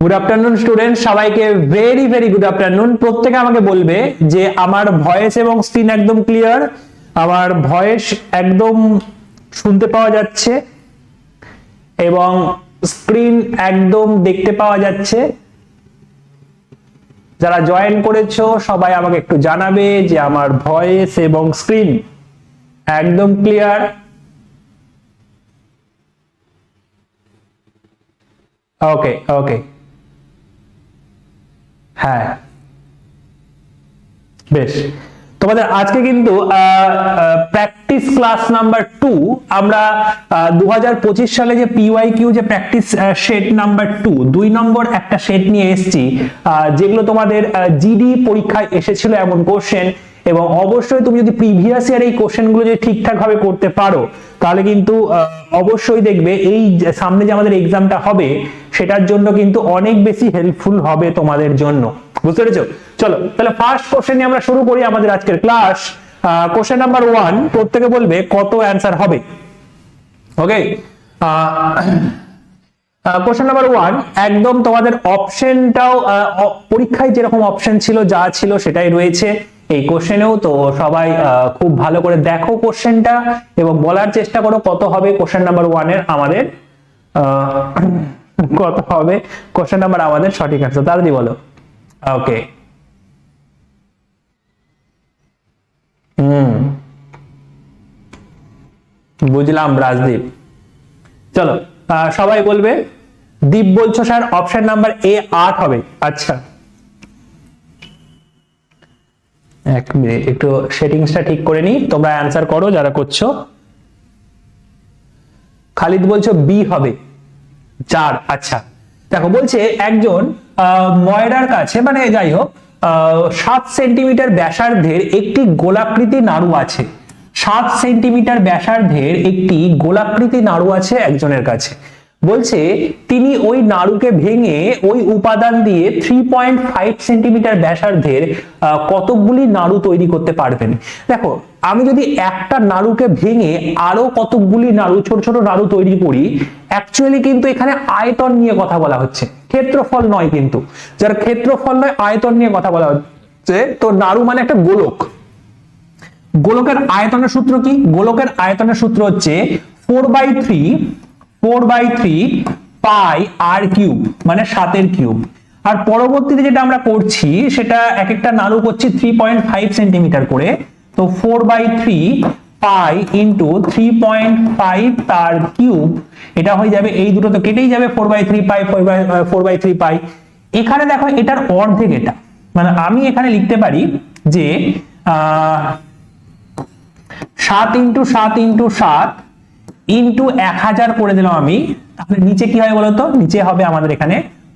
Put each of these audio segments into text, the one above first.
Good afternoon student, সবাইকে very very good afternoon. প্রত্যেকে আমাকে বলবে যে আমার ভয়েস এবং স্ক্রিন একদম ক্লিয়ার, আমার ভয়েস একদম শুনতে পাওয়া যাচ্ছে এবং স্ক্রিন একদম দেখতে পাওয়া যাচ্ছে। যারা জয়েন করেছো সবাই আমাকে একটু জানাবে যে আমার ভয়েস এবং স্ক্রিন একদম ক্লিয়ার। ওকে ওকে, হ্যাঁ বেশ। তোমাদের আজকে কিন্তু প্র্যাকটিস ক্লাস নাম্বার 2 আমরা 2025 সালে যে পিওয়াইকিউ যে প্র্যাকটিস সেট নাম্বার 2 2 নম্বর একটা সেট নিয়ে এসেছি, যেগুলো তোমাদের জিডি পরীক্ষায় এসেছিল এমন কোশ্চেন। এবং অবশ্যই তুমি যদি প্রিভিয়াস ইয়ার এই কোশ্চেনগুলো যদি ঠিকঠাক ভাবে করতে পারো তাহলে কিন্তু অবশ্যই দেখবে এই সামনে যে আমাদের এক্সামটা হবে সেটার জন্য কিন্তু অনেক বেশি হেল্পফুল হবে তোমাদের জন্য। বুঝতে পেরেছো? চলো তাহলে ফার্স্ট কোশ্চেন নিয়ে আমরা শুরু করি আমাদের আজকের ক্লাস। কোশ্চেন নাম্বার 1, প্রত্যেকে বলবে কত অ্যান্সার হবে। ওকে, কোশ্চেন নাম্বার 1 একদম তোমাদের অপশনটাও পরীক্ষায় যেরকম অপশন ছিল যা ছিল সেটাই রয়েছে এই কোশ্চেনেও। তো সবাই খুব ভালো করে দেখো কোশ্চেনটা এবং বলার চেষ্টা করো কত হবে কোশ্চেন নাম্বার 1 এর আমাদের কত হবে কোশ্চেন নাম্বার আমাদের সঠিক অ্যান্সার। তাড়াতাড়ি বলো। ওকে, বুঝলাম রাজদীপ। চলো সবাই বলবে। দীপ বলছো স্যার অপশন নাম্বার এ 8 হবে। আচ্ছা এক মিনিট, একটু সেটিংসটা ঠিক করে নি। তোমরা অ্যান্সার করো যারা করছো। খালিদ বলছো বি হবে 4। আচ্ছা দেখো, বলছে একজন ময়রার কাছে, মানে যাই হোক 7 সেন্টিমিটার ব্যাসার্ধের একটি গোলাকৃতি নাড়ু আছে। 7 সেন্টিমিটার ব্যাসার্ধের একটি গোলাকৃতি নাড়ু আছে একজনের কাছে। বলছে তিনি ওই নাড়ুকে ভেঙে ওই উপাদান দিয়ে 3.5 সেন্টিমিটার ব্যাসার্ধের কতকগুলি নাড়ু তৈরি করতে পারবেন। দেখো, আমি যদি একটা নাড়ুকে ভেঙে আরো কতকগুলি নাড়ু, ছোট ছোট নাড়ু তৈরি করি, অ্যাকচুয়ালি কিন্তু এখানে আয়তন নিয়ে কথা বলা হচ্ছে, ক্ষেত্রফল নয়। কিন্তু যার ক্ষেত্রফল নয়, আয়তন নিয়ে কথা বলা হচ্ছে। তো নাড়ু মানে একটা গোলক। গোলকের আয়তনের সূত্র কি? গোলকের আয়তনের সূত্র হচ্ছে 4/3 পাই আর কিউব, মানে 7 এর কিউব। আর পরবর্তীতে যেটা আমরা করছি সেটা এক একটা নাড়ু করছি 3.5 সেন্টিমিটার করে। তো 4/3 পাই ইন্টু 3.5 তার কিউব, এটা হয়ে যাবে, এই দুটো তো কেটেই যাবে, 4/3 পাই 4/3 পাই। এখানে দেখো এটার অর্ধেক, এটা মানে আমি এখানে লিখতে পারি যে 7 ইন্টু 7 ইন্টু 7 ইন্টু 1000 করে দিলাম আমি। তাহলে নিচে কি হয় বলতো? নিচে হবে আমাদের এখানে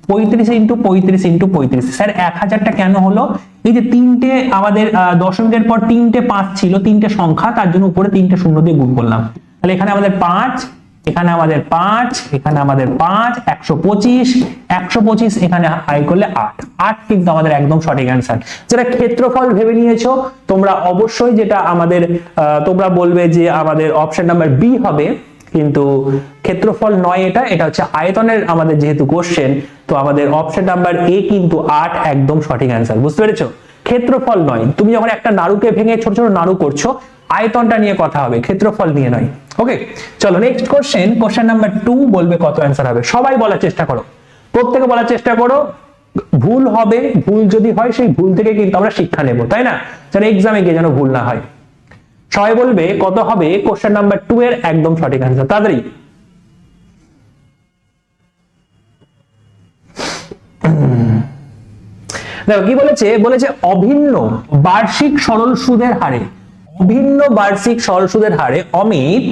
35 ইন্টু 35 ইন্টু 35। স্যার 1000টা কেন হলো? এই যে তিনটে আমাদের দশমিকের পর তিনটে 5 ছিল, তিনটে সংখ্যা, তার জন্য উপরে তিনটে শূন্য দিয়ে গুণ করলাম। তাহলে এখানে আমাদের 5, এখানে আমাদের 5, এখানে আমাদের 5, 125, 125 এখানে আই করলে 8 কিন্তু আমাদের একদম সঠিক অ্যান্সার। যেটা ক্ষেত্রফল ভেবে নিয়েছো তোমরা, অবশ্যই যেটা আমাদের তোমরা বলবে যে আমাদের অপশন নাম্বার বি হবে, কিন্তু ক্ষেত্রফল নয়, এটা হচ্ছে আয়তনের আমাদের যেহেতু কোশ্চেন, তো আমাদের অপশন নাম্বার এ কিন্তু 8 একদম সঠিক অ্যান্সার। বুঝতে পেরেছো? ক্ষেত্রফল নয়, তুমি যখন একটা নাড়ুকে ভেঙে ছোট ছোট নাড়ু করছো, আয়তনটা নিয়ে কথা হবে, ক্ষেত্রফল নিয়ে নয়। ওকে, চলো নেক্সট কোশ্চেন। কোশ্চেন নাম্বার 2 বলবে কত অ্যান্সার হবে। সবাই বলার চেষ্টা করো, প্রত্যেকে বলার চেষ্টা করো। ভুল হবে, ভুল যদি হয় সেই ভুল থেকে কিন্তু আমরা শিক্ষা নেব, তাই না? যেন এক্সামে গিয়ে যেন ভুল না হয়। সবাই বলবে কত হবে কোশ্চেন নাম্বার 2 এর একদম সঠিক অ্যান্সার। তাড়াতাড়ি। দেখো কি বলেছে, বলেছে অভিন্ন বার্ষিক সরল সুদের হারে, অভিন্ন বার্ষিক সরল সুদের হারে অমিত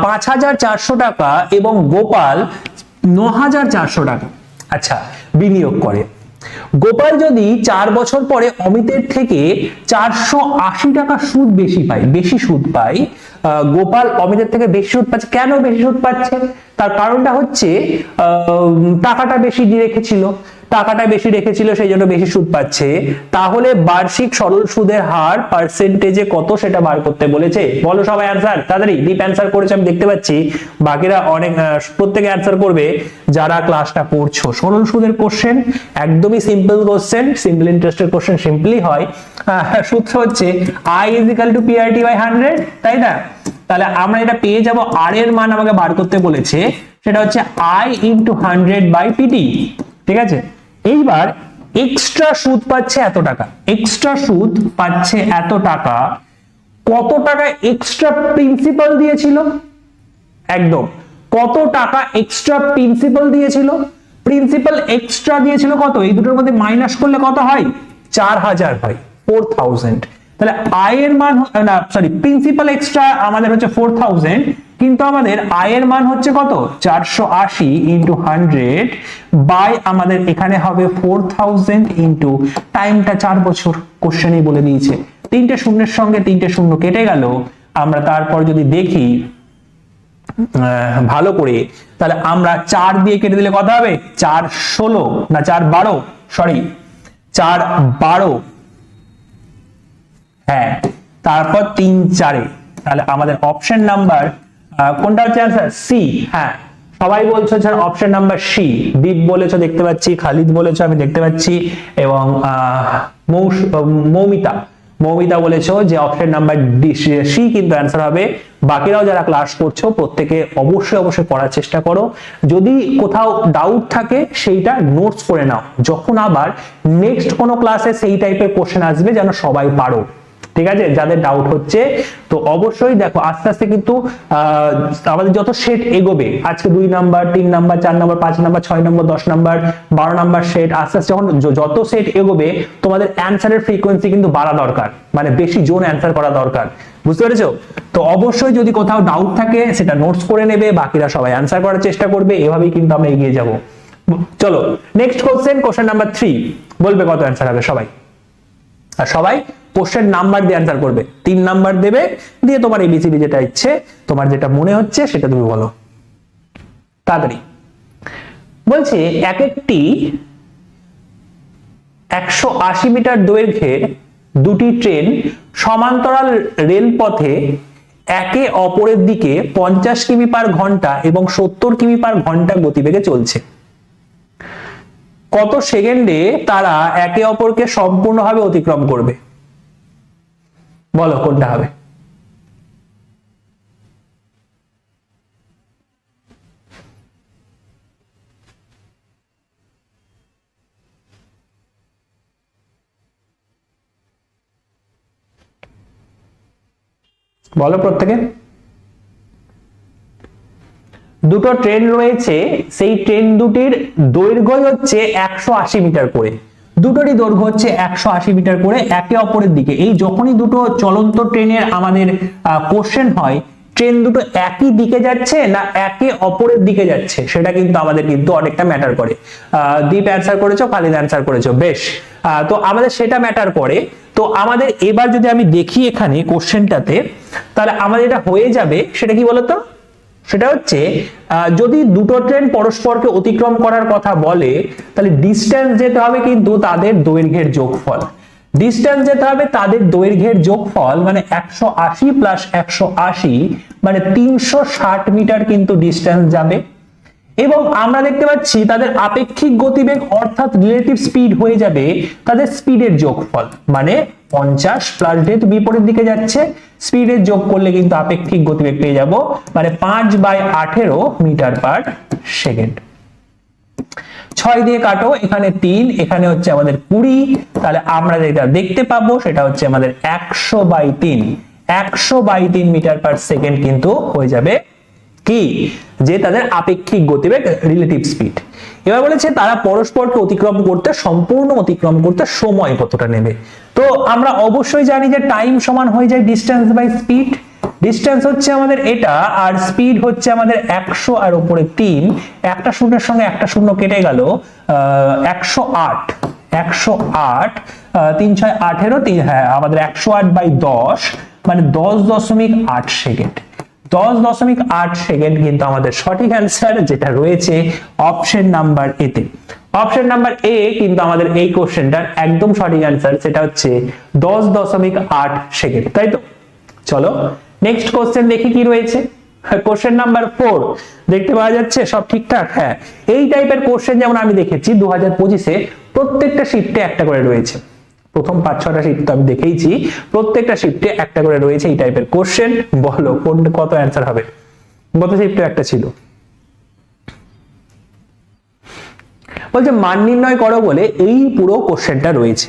5400 টাকা এবং গোপাল 9400 টাকা আচ্ছা বিনিয়োগ করে। গোপাল যদি 4 বছর পরে অমিতের থেকে 480 টাকা সুদ বেশি সুদ পায়। গোপাল অমিতের থেকে বেশি সুদ পাচ্ছে। কেন বেশি সুদ পাচ্ছে? তার কারণটা হচ্ছে টাকাটা বেশি দিয়ে রেখেছিল। টাকাটা বেশি রেখেছিল সেই জন্য বেশি সুদ পাচ্ছে, তাহলে বার্ষিক সরল সুদের হার পার্সেন্টেজে কত সেটা বার করতে বলেছে। বলো সবাই অ্যান্সার, তাড়াতাড়ি। দীপ অ্যান্সার করেছে আমি দেখতে পাচ্ছি, বাকিরা অনেক প্রত্যেকে অ্যান্সার করবে যারা ক্লাসটা করছো। সরল সুদের কোশ্চেন একদমই সিম্পল কোশ্চেন, সিম্পল ইন্টারেস্টের কোশ্চেন সিম্পলি হয়। সূত্র হচ্ছে I = PRT/100, তাই না? তাহলে আমরা এটা পেয়ে যাব, আর এর মান আমাকে বার করতে বলেছে, সেটা হচ্ছে I × 100/PT, ঠিক আছে? এইবার এক্সট্রা সুদ পাচ্ছে এত টাকা, এক্সট্রা সুদ পাচ্ছে এত টাকা, কত টাকা এক্সট্রা প্রিন্সিপাল দিয়েছিল? একদম, কত টাকা এক্সট্রা প্রিন্সিপাল দিয়েছিল? প্রিন্সিপাল এক্সট্রা দিয়েছিল কত? এই দুটোর মধ্যে মাইনাস করলে কত হয়? 4000 হয়, 4000। তাহলে আয়ের মান না সরি প্রিন্সিপাল এক্সট্রা আমাদের হচ্ছে 4000, কিন্তু আমাদের আয়ের মান হচ্ছে কত? 480 × 100 বাই আমাদের এখানে হবে 4000 ইনটু টাইমটা 4 বছর, কোশ্চেনেই বলে দিয়েছে। তিনটে শূন্যের সঙ্গে তিনটে শূন্য কেটে গেল। আমরা তারপর যদি দেখি ভালো করে, তাহলে আমরা 4 দিয়ে কেটে দিলে কত হবে? 4 16 না 4 12, সরি 4 12, হ্যাঁ, তারপর 3 4, তাহলে আমাদের অপশন নাম্বার কোনটা হচ্ছে অ্যান্সার? সি। হ্যাঁ, সবাই বলছো স্যার অপশন নাম্বার সি। দীপ বলেছো দেখতে পাচ্ছি, খালিদ বলেছো আমি দেখতে পাচ্ছি, এবং মৌমিতা বলেছো যে অপশন নাম্বার ডি সি কিন্তু অ্যান্সার হবে। বাকিরাও যারা ক্লাস করছো প্রত্যেকে অবশ্যই করার চেষ্টা করো। যদি কোথাও ডাউট থাকে সেইটা নোটস করে নাও, যখন আবার নেক্সট কোনো ক্লাসে সেই টাইপের কোশ্চেন আসবে যেন সবাই পারো, ঠিক আছে? যাদের ডাউট হচ্ছে তো অবশ্যই দেখো, আস্তে আস্তে কিন্তু আমাদের যত সেট এগোবে, আজকে 2 নাম্বার 3 নাম্বার 4 নাম্বার 5 নাম্বার 6 নম্বর 10 নাম্বার 12 নাম্বার সেট, আস্তে আস্তে যখন যত সেট এগোবে তোমাদের অ্যান্সারের ফ্রিকোয়েন্সি কিন্তু বাড়া দরকার, মানে বেশি জোন অ্যান্সার করা দরকার, বুঝতে পেরেছো? তো অবশ্যই যদি কোথাও ডাউট থাকে সেটা নোটস করে নেবে, বাকিরা সবাই অ্যান্সার করার চেষ্টা করবে, এভাবেই কিন্তু আমরা এগিয়ে যাব। চলো নেক্সট কোশ্চেন নাম্বার 3, বলবে কত অ্যান্সার হবে সবাই, আর সবাই কোশ্চেন নাম্বার দিয়ে অ্যান্সার করবে। 3 নাম্বার দেবে, দিয়ে তোমার এবিসিডি যেটা ইচ্ছে, তোমার যেটা মনে হচ্ছে সেটা তুমি বলো তাড়াতাড়ি। বলছে এক একটি 180 মিটার দৈর্ঘ্যের দুটি ট্রেন সমান্তরাল রেলপথে একে অপরের দিকে 50 কিমি/ঘন্টা এবং 70 কিমি/ঘন্টা গতিবেগে চলছে। কত সেকেন্ডে তারা একে অপরকে সম্পূর্ণভাবে অতিক্রম করবে? বলো কোনটা হবে? বলো প্রত্যেকে। দুটো ট্রেন রয়েছে, সেই ট্রেন দুটির দৈর্ঘ্য হচ্ছে 180 মিটার করে, দুটোরই দৈর্ঘ্য হচ্ছে 180 মিটার করে একে অপরের দিকে। এই যখনই দুটো চলন্ত ট্রেনের আমাদের কোশ্চেন হয়, ট্রেন দুটো একই দিকে যাচ্ছে না একে অপরের দিকে যাচ্ছে, সেটা কিন্তু আমাদের কিন্তু অনেকটা ম্যাটার করে। দীপ অ্যান্সার করেছো, খালিদ অ্যান্সার করেছো, বেশ। তো আমাদের সেটা ম্যাটার করে। তো আমাদের এবার যদি আমি দেখি এখানে কোশ্চেনটাতে, তাহলে আমাদের এটা হয়ে যাবে, সেটা কি বলতো? সেটা হচ্ছে যদি দুটো ট্রেন পরস্পরকে অতিক্রম করার কথা বলে, তাহলে ডিসটেন্স যেতে হবে কিন্তু তাদের দৈর্ঘ্যের যোগফল। ডিসটেন্স যেতে হবে তাদের দৈর্ঘ্যের যোগফল, মানে 180 + 180 মানে 360 মিটার কিন্তু ডিসটেন্স যাবে। এবং আমরা দেখতে পাচ্ছি তাদের আপেক্ষিক গতিবেগ অর্থাৎ রিলেটিভ স্পিড হয়ে যাবে তাদের স্পিডের যোগফল, মানে 50 প্লাস যেহেতু বিপরীত দিকে যাচ্ছে, স্পিডের যোগ করলে কিন্তু আপেক্ষিক গতিবেগ পেয়ে যাব, মানে 5/18 মিটার/সেকেন্ড। 6 দিয়ে কাটো, এখানে 3, এখানে হচ্ছে আমাদের 20, তাহলে আমরা যেটা দেখতে পাবো সেটা হচ্ছে আমাদের 100/3 মিটার/সেকেন্ড কিন্তু হয়ে যাবে কি, যে তাদের আপেক্ষিক গতিবেগ রিলেটিভ স্পিড। এবার বলেছে তারা পরস্পরকে অতিক্রম করতে, সম্পূর্ণ অতিক্রম করতে সময় কতটা নেবে। তো আমরা অবশ্যই জানি যে টাইম সমান হয়ে যায় ডিসটেন্স বাই স্পিড। ডিসটেন্স হচ্ছে আমাদের এটা, আর স্পিড হচ্ছে আমাদের 100 আর উপরে 3, একটা শূন্যের সঙ্গে একটা শূন্য কেটে গেল, 108 3 6 18, হ্যাঁ আমাদের 108/10 মানে 10.8 সেকেন্ড। 10.8 সেকেন্ড কিন্তু আমাদের সঠিক অ্যান্সার, যেটা রয়েছে অপশন নাম্বার এতে। অপশন নাম্বার এ কিন্তু আমাদের এই কোশ্চেনটার একদম সঠিক অ্যান্সার, সেটা হচ্ছে 10.8 সেকেন্ড, তাই তো? চলো নেক্সট কোশ্চেন দেখি কি রয়েছে। কোশ্চেন নাম্বার 4 দেখতে পাওয়া যাচ্ছে সব ঠিকঠাক? হ্যাঁ, এই টাইপের কোশ্চেন যেমন আমি দেখেছি 2025-এ প্রত্যেকটা শিফটে একটা করে রয়েছে। প্রথম 5-6টা শিফট তো আমি দেখেইছি, প্রত্যেকটা শিফটে একটা করে রয়েছে এই টাইপের কোশ্চেন। বলো কত অ্যান্সার হবে? গত শিফটে একটা ছিল। বলছে মান নির্ণয় করো বলে এই পুরো কোশ্চেনটা রয়েছে।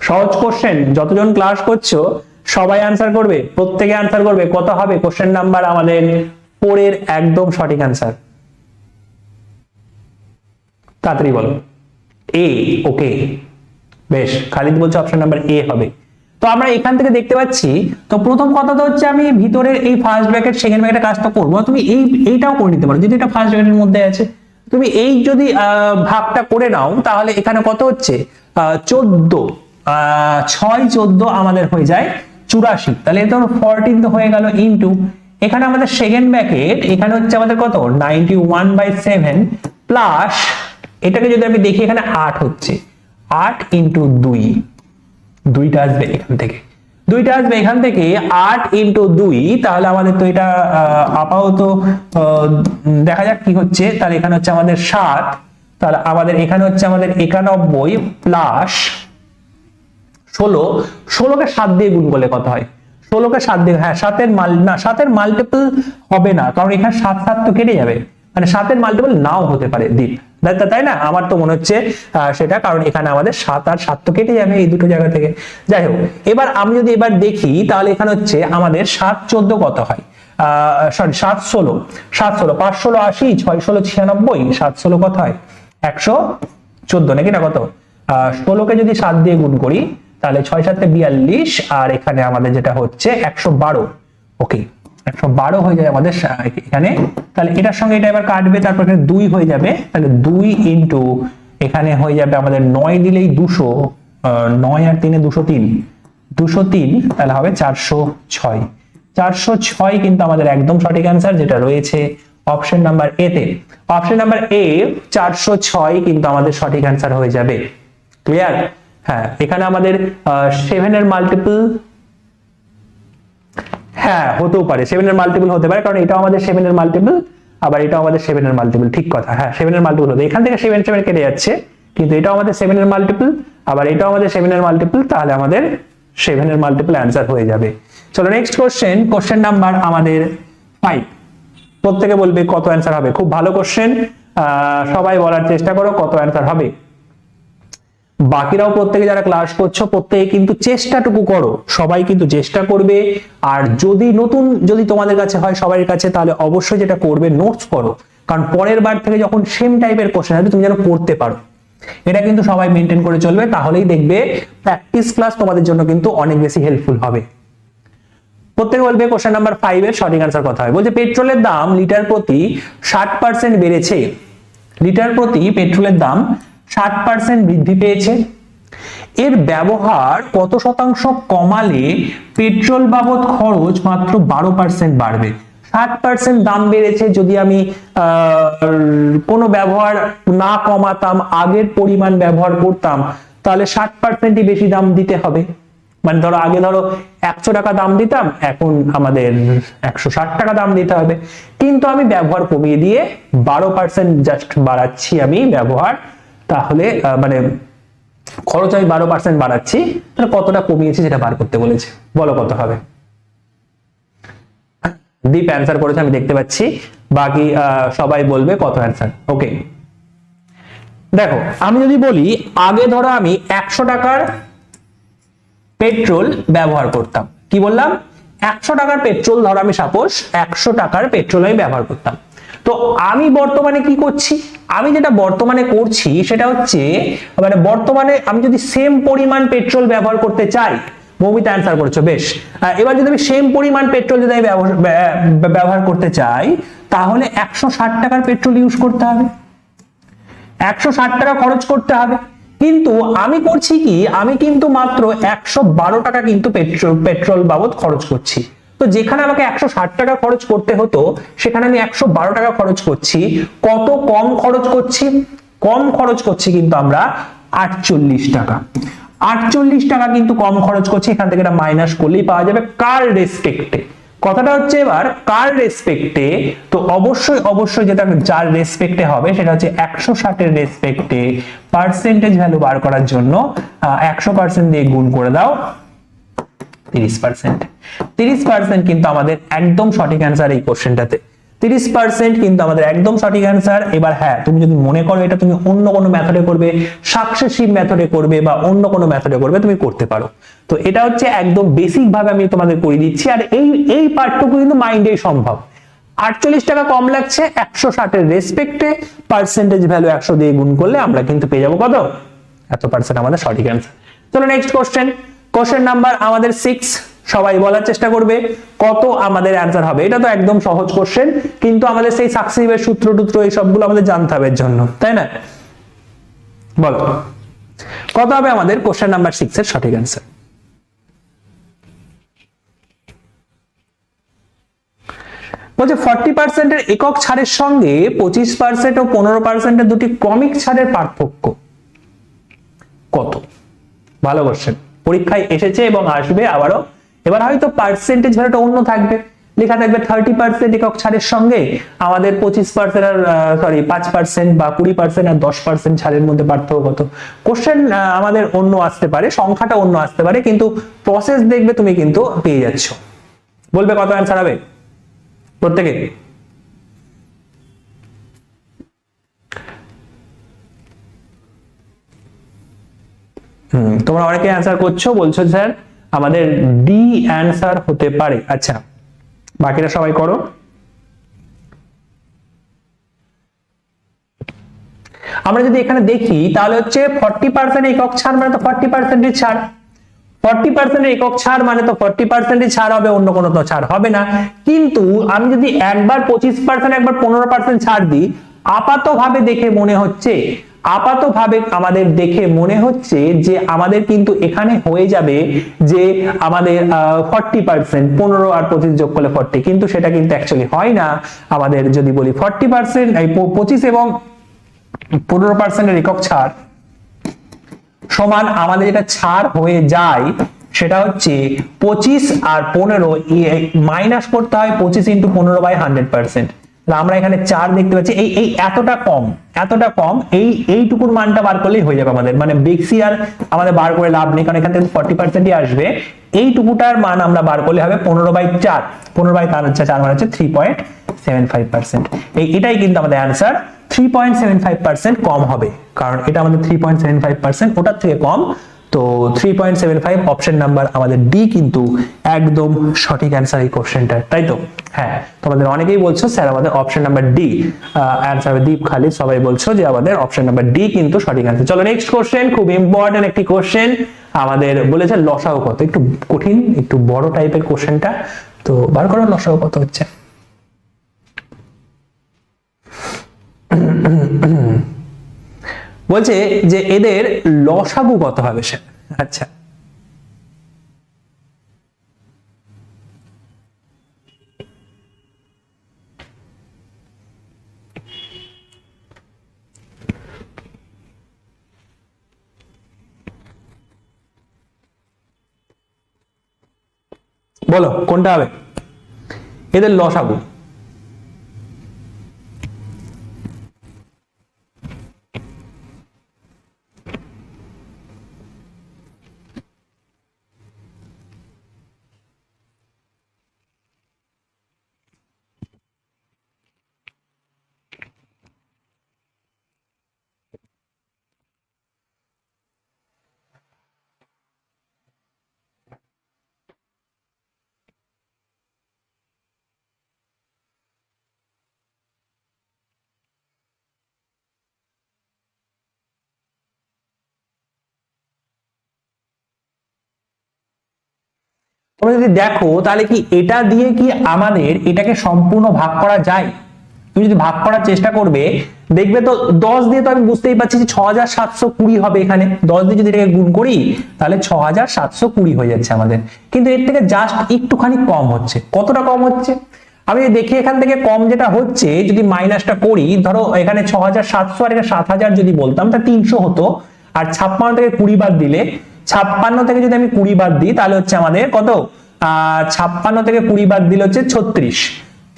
সহজ কোশ্চেন, যতজন ক্লাস করছো সবাই আনসার করবে, প্রত্যেকে আনসার করবে। কত হবে কোশ্চেন নাম্বার আমাদের 4 এর একদম সঠিক আনসার? তাড়াতাড়ি বলো। এ, ওকে, বেশ। খালিদ বলছে অপশন নাম্বার এ হবে। তো আমরা এখান থেকে দেখতে পাচ্ছি, তো প্রথম কথা তো হচ্ছে আমি ভিতরের এই ফার্স্ট ব্র্যাকেট সেকেন্ড ব্র্যাকেটের কাজটা করবো। তুমি এইটাও করে নিতে পারো, যদি এটা ফার্স্ট ব্র্যাকেটের মধ্যে আছে। তুমি এই যদি ভাগটা করে নাও তাহলে এখানে কত হচ্ছে 14, 6-14 আমাদের হয়ে যায় 84। তাহলে এটা 14 তো হয়ে গেল ইনটু এখানে আমাদের সেকেন্ড ব্র্যাকেট, এখানে হচ্ছে আমাদের কত 91/7 প্লাস এটাকে যদি আমি দেখি এখানে 8 হচ্ছে 8 ইনটু 2টা আসবে এখান থেকে, 2টা আসবে এখান থেকে 8 ইনটু 2। তাহলে আমাদের তো এটা আপাতত দেখা যাক কি হচ্ছে। তাহলে এখানে হচ্ছে আমাদের 7, তাহলে আমাদের এখানে হচ্ছে আমাদের 91 প্লাস 16কে 7 দিয়ে গুণ করলে কত হয়? 16কে 7 দিয়ে, হ্যাঁ 7-এর মাল্টিপল হবে না, কারণ এখানে 7 তো কেটে যাবে, মানে 7-এর মাল্টিপল নাও হতে পারে দীপ, তাই না? আমার তো মনে হচ্ছে সেটা, কারণ এখানে আমাদের 7 আর 7 তো কেটে যাবে এই দুটো জায়গা থেকে। যাই হোক, এবার আমি যদি এবার দেখি তাহলে এখানে হচ্ছে আমাদের 7-14 কত হয়? সরি 7-16, 5-16 80, 6-16 96, 7-16 কত হয়? 114 নাকি না কত? 16কে যদি 7 দিয়ে গুণ করি তাহলে 6-7 42, আর এখানে আমাদের যেটা হচ্ছে 112। ওকে, 112 হয়ে যায় আমাদের এখানে। তাহলে এটার সঙ্গে এটা এবার কাটবে, তারপর এখানে 2 হয়ে যাবে। তাহলে 2 ইনটু এখানে হয়ে যাবে আমাদের 9 দিলেই 200, 9 আর 3 203, 203, তাহলে হবে 406। 406 কিন্তু আমাদের একদম সঠিক অ্যান্সার, যেটা রয়েছে অপশন নাম্বার এ তে। অপশন নাম্বার এ 406 কিন্তু আমাদের সঠিক অ্যান্সার হয়ে যাবে। ক্লিয়ার? হ্যাঁ, এখানে আমাদের 7 এর মাল্টিপল, হ্যাঁ হতেও পারে 7 এর মাল্টিপল হতে পারে, কারণ এটাও আমাদের 7 এর মাল্টিপল, আবার এটাও আমাদের 7 এর মাল্টিপল। ঠিক কথা, হ্যাঁ 7 এর মাল্টিপল হতে, এখান থেকে 7 কেটে যাচ্ছে, কিন্তু এটাও আমাদের 7 এর মাল্টিপল, আবার এটাও আমাদের 7 এর মাল্টিপল, তাহলে আমাদের 7 এর মাল্টিপল অ্যান্সার হয়ে যাবে। চলো নেক্সট কোশ্চেন, কোশ্চেন নাম্বার আমাদের 5। প্রত্যেকে বলবে কত অ্যান্সার হবে। খুব ভালো কোশ্চেন, সবাই বলার চেষ্টা করো কত অ্যান্সার হবে। বাকিরাও প্রত্যেকে যারা ক্লাস করছো প্রত্যেকে কিন্তু চেষ্টাটুকু করো, সবাই কিন্তু চেষ্টা করবে। আর যদি তোমাদের কাছে হয় সবার কাছে, তাহলে অবশ্যই যেটা করবে নোটস করো, কারণ পরের বার থেকে যখন সেম টাইপের কোশ্চেন আসবে তুমি যেন করতে পারো। এটা কিন্তু সবাই মেনটেন করে চলবে, তাহলেই দেখবে প্র্যাকটিস ক্লাস তোমাদের জন্য কিন্তু অনেক বেশি হেল্পফুল হবে। প্রত্যেকে বলবে কোশ্চেন নাম্বার 5 এর সঠিক আনসার কথা হয়। বলছে পেট্রোলের দাম লিটার প্রতি 60% বেড়েছে, লিটার প্রতি পেট্রোলের দাম 60% বৃদ্ধি পেয়েছে। এর ব্যবহার কত শতাংশ কমালে পেট্রোল বাবদ খরচ মাত্র 12% বাড়বে? 60% দাম বেড়েছে, যদি আমি কোনো ব্যবহার না কমাতাম, আগের পরিমাণ ব্যবহার করতাম, তাহলে 60%ই বেশি দাম দিতে হবে। মানে ধরো আগে 100 টাকা দাম দিতাম, এখন আমাদের 160 টাকা দাম দিতে হবে, কিন্তু আমি ব্যবহার কমিয়ে দিয়ে 12% জাস্ট বাড়াচ্ছি আমি ব্যবহার, তাহলে মানে খরচ আমি 12% বাড়াচ্ছি, তাহলে কতটা কমিয়েছি সেটা বার করতে বলেছে। বলো কত হবে? দীপ অ্যান্সার করেছে আমি দেখতে পাচ্ছি, বাকি সবাই বলবে কত অ্যান্সার। ওকে, দেখো আমি যদি বলি আগে ধরো আমি 100 টাকার পেট্রোল ব্যবহার করতাম, কি বললাম 100 টাকার পেট্রোল, ধরো আমি সাপোজ 100 টাকার পেট্রোল আমি ব্যবহার করতাম। তো আমি বর্তমানে কি করছি, আমি যেটা বর্তমানে করছি সেটা হচ্ছে, মানে বর্তমানে আমি যদি সেম পরিমাণ পেট্রোল ব্যবহার করতে চাই, মৌমিতা অ্যান্সার করেছো, বেশ। এবার যদি আমি সেম পরিমাণ পেট্রোল যদি আমি ব্যবহার করতে চাই, তাহলে 160 টাকার পেট্রোল ইউজ করতে হবে, 160 টাকা খরচ করতে হবে। কিন্তু আমি করছি কি, আমি কিন্তু মাত্র 112 টাকা কিন্তু পেট্রোল বাবদ খরচ করছি। তো যেখানে আমাকে 160 টাকা খরচ করতে হতো, সেখানে আমি 112 টাকা খরচ করছি। কত কম খরচ করছি? কম খরচ করছি কিন্তু আমরা 48 টাকা। 48 টাকা কিন্তু কম খরচ করছি। এখান থেকে এটা মাইনাস করলেই পাওয়া যাবে কার রেসপেক্টে। কথাটা হচ্ছে এবার কার রেসপেক্টে, তো অবশ্যই অবশ্যই যেটা যার রেসপেক্টে হবে সেটা হচ্ছে 160 এর রেসপেক্টে পার্সেন্টেজ ভ্যালু বার করার জন্য 100% দিয়ে গুণ করে দাও 30%। 30% কিন্তু আমাদের একদম সঠিক অ্যান্সার এই কোশ্চেনটাতে। 30% কিন্তু আমাদের একদম সঠিক অ্যান্সার। এবার হ্যাঁ, তুমি যদি মনে করো এটা তুমি অন্য কোনো মেথডে করবে, সাকসেসিভ মেথডে করবে বা অন্য কোনো মেথডে করবে, তুমি করতে পারো। তো এটা হচ্ছে একদম বেসিক ভাবে আমি তোমাদের করে দিচ্ছি। আর এই পার্টটুকু কিন্তু মাইন্ডেই সম্ভব। 48 টাকা কম লাগছে, 160 এর রেসপেক্টে পার্সেন্টেজ ভ্যালু 100 দিয়ে গুণ করলে আমরা কিন্তু পেয়ে যাবো কত, এত পার্সেন্ট আমাদের সঠিক অ্যান্সার। চলো নেক্সট কোশ্চেন। কোশ্চেন নাম্বার আমাদের 6। সবাই বলার চেষ্টা করবে কত আমাদের অ্যান্সার হবে। এটা তো একদম সহজ কোশ্চেন, কিন্তু আমাদের সেই সাকসেসিভের সূত্র টুত্র এই সবগুলো আমাদের জানতে হবে এর জন্য, তাই না? বলো কত হবে আমাদের কোশ্চেন নাম্বার 6 এর সঠিক অ্যান্সার। বলছে 40% এর একক ছাড়ের সঙ্গে 25% ও 15% এর দুটি ক্রমিক ছাড়ের পার্থক্য কত? ভালো কোশ্চেন, পরীক্ষায় এসেছে এবং আসবে আবারও। এবার হয়তো পার্সেন্টেজ ভ্যালুটা অন্য থাকবে, লেখা থাকবে 30% একক ছাড়ের সঙ্গে আমাদের 25% আর 5% বা 20% আর 10% ছাড়ের মধ্যে পার্থক্য কত। কোশ্চেন আমাদের অন্য আসতে পারে, সংখ্যাটা অন্য আসতে পারে, কিন্তু প্রসেস দেখবে তুমি কিন্তু পেয়ে যাচ্ছ। বলবে কত অ্যান্সার হবে প্রত্যেকে। তোমরা অনেকে অ্যান্সার করছো, বলছো স্যার আমাদের ডি অ্যান্সার হতে পারে। আচ্ছা, বাকিরা সবাই করো। আমরা যদি এখানে দেখি তাহলে হচ্ছে 40% একক ছাড় মানে তো 40% ছাড়, 40% একক ছাড় মানে তো 40% ছাড় হবে, অন্য কোনো তো ছাড় হবে না। কিন্তু আমি যদি একবার 25% একবার 15% ছাড় দিই, আপাতভাবে দেখে মনে হচ্ছে, আমাদের দেখে মনে হচ্ছে যে আমাদের কিন্তু এখানে হয়ে যাবে যে আমাদের 40%, 15 আর 25 যোগ করলে 40, কিন্তু সেটা কিন্তু অ্যাকচুয়ালি হয় না। আমাদের যদি বলি 40% এই 25 এবং 15% এর একক ছাড় সমান আমাদের যেটা ছাড় হয়ে যায় সেটা হচ্ছে 25 আর 15 মাইনাস করতে হয় 25 ইন্টু 15 বাই 100%। আমরা এখানে 4 দেখতে পাচ্ছি, এই এতটা কম, এইটুকুর মানটা বার করলেই হয়ে যাবে আমাদের, মানে বেশি আর আমাদের বার করে লাভ নেই, কারণ এখান থেকে 40%ই আসবে। এইটুকুটার মান আমরা বার করলে হবে 15/4, 15/4 মানে হচ্ছে 3.75%। এটাই কিন্তু আমাদের অ্যান্সার। 3.75% কম হবে, কারণ এটা আমাদের 3.75%, ওটার থেকে কম। তো 3.75 অপশন নাম্বার আমাদের ডি কিন্তু একদম সঠিক অ্যান্সার এই কোশ্চেনটা, তাই তো? হ্যাঁ, তোমাদের অনেকেই বলছো স্যার আমাদের অপশন নাম্বার ডি অ্যান্সার। দীপ খালিদ সবাই বলছো যে আমাদের অপশন নাম্বার ডি কিন্তু সঠিক অ্যান্সার। চলো নেক্সট কোশ্চেন, খুব ইম্পর্টেন্ট একটি কোশ্চেন আমাদের বলেছে লসাগু কত। একটু কঠিন, একটু বড় টাইপের কোশ্চেনটা, তো বার করো লসাগু কত হচ্ছে। বলছে যে এদের লসাগু কত হবে সে। আচ্ছা, বলো কোনটা হবে এদের লসাগু। তোমরা যদি দেখো তাহলে কি এটা দিয়ে কি আমাদের এটাকে সম্পূর্ণ ভাগ করা যায়? তুমি যদি ভাগ করার চেষ্টা করবে দেখবে তো 10 দিয়ে তো আমি বুঝতেই পারছি যে 6720 হবে, এখানে 10 দিয়ে যদি এটাকে গুণ করি তাহলে 6720 হয়ে যাচ্ছে আমাদের, কিন্তু এর থেকে জাস্ট একটুখানি কম হচ্ছে। কতটা কম হচ্ছে আমি দেখি এখান থেকে, কম যেটা হচ্ছে যদি মাইনাসটা করি, ধরো এখানে 6700 আর এটা 7000 যদি বলতাম তা 300 হতো, আর 56 থেকে 20 বাদ দিলে, 56 থেকে যদি আমি 20 বাদ দিই তাহলে হচ্ছে আমাদের কত, 56 থেকে 20 বাদ দিলে হচ্ছে 36,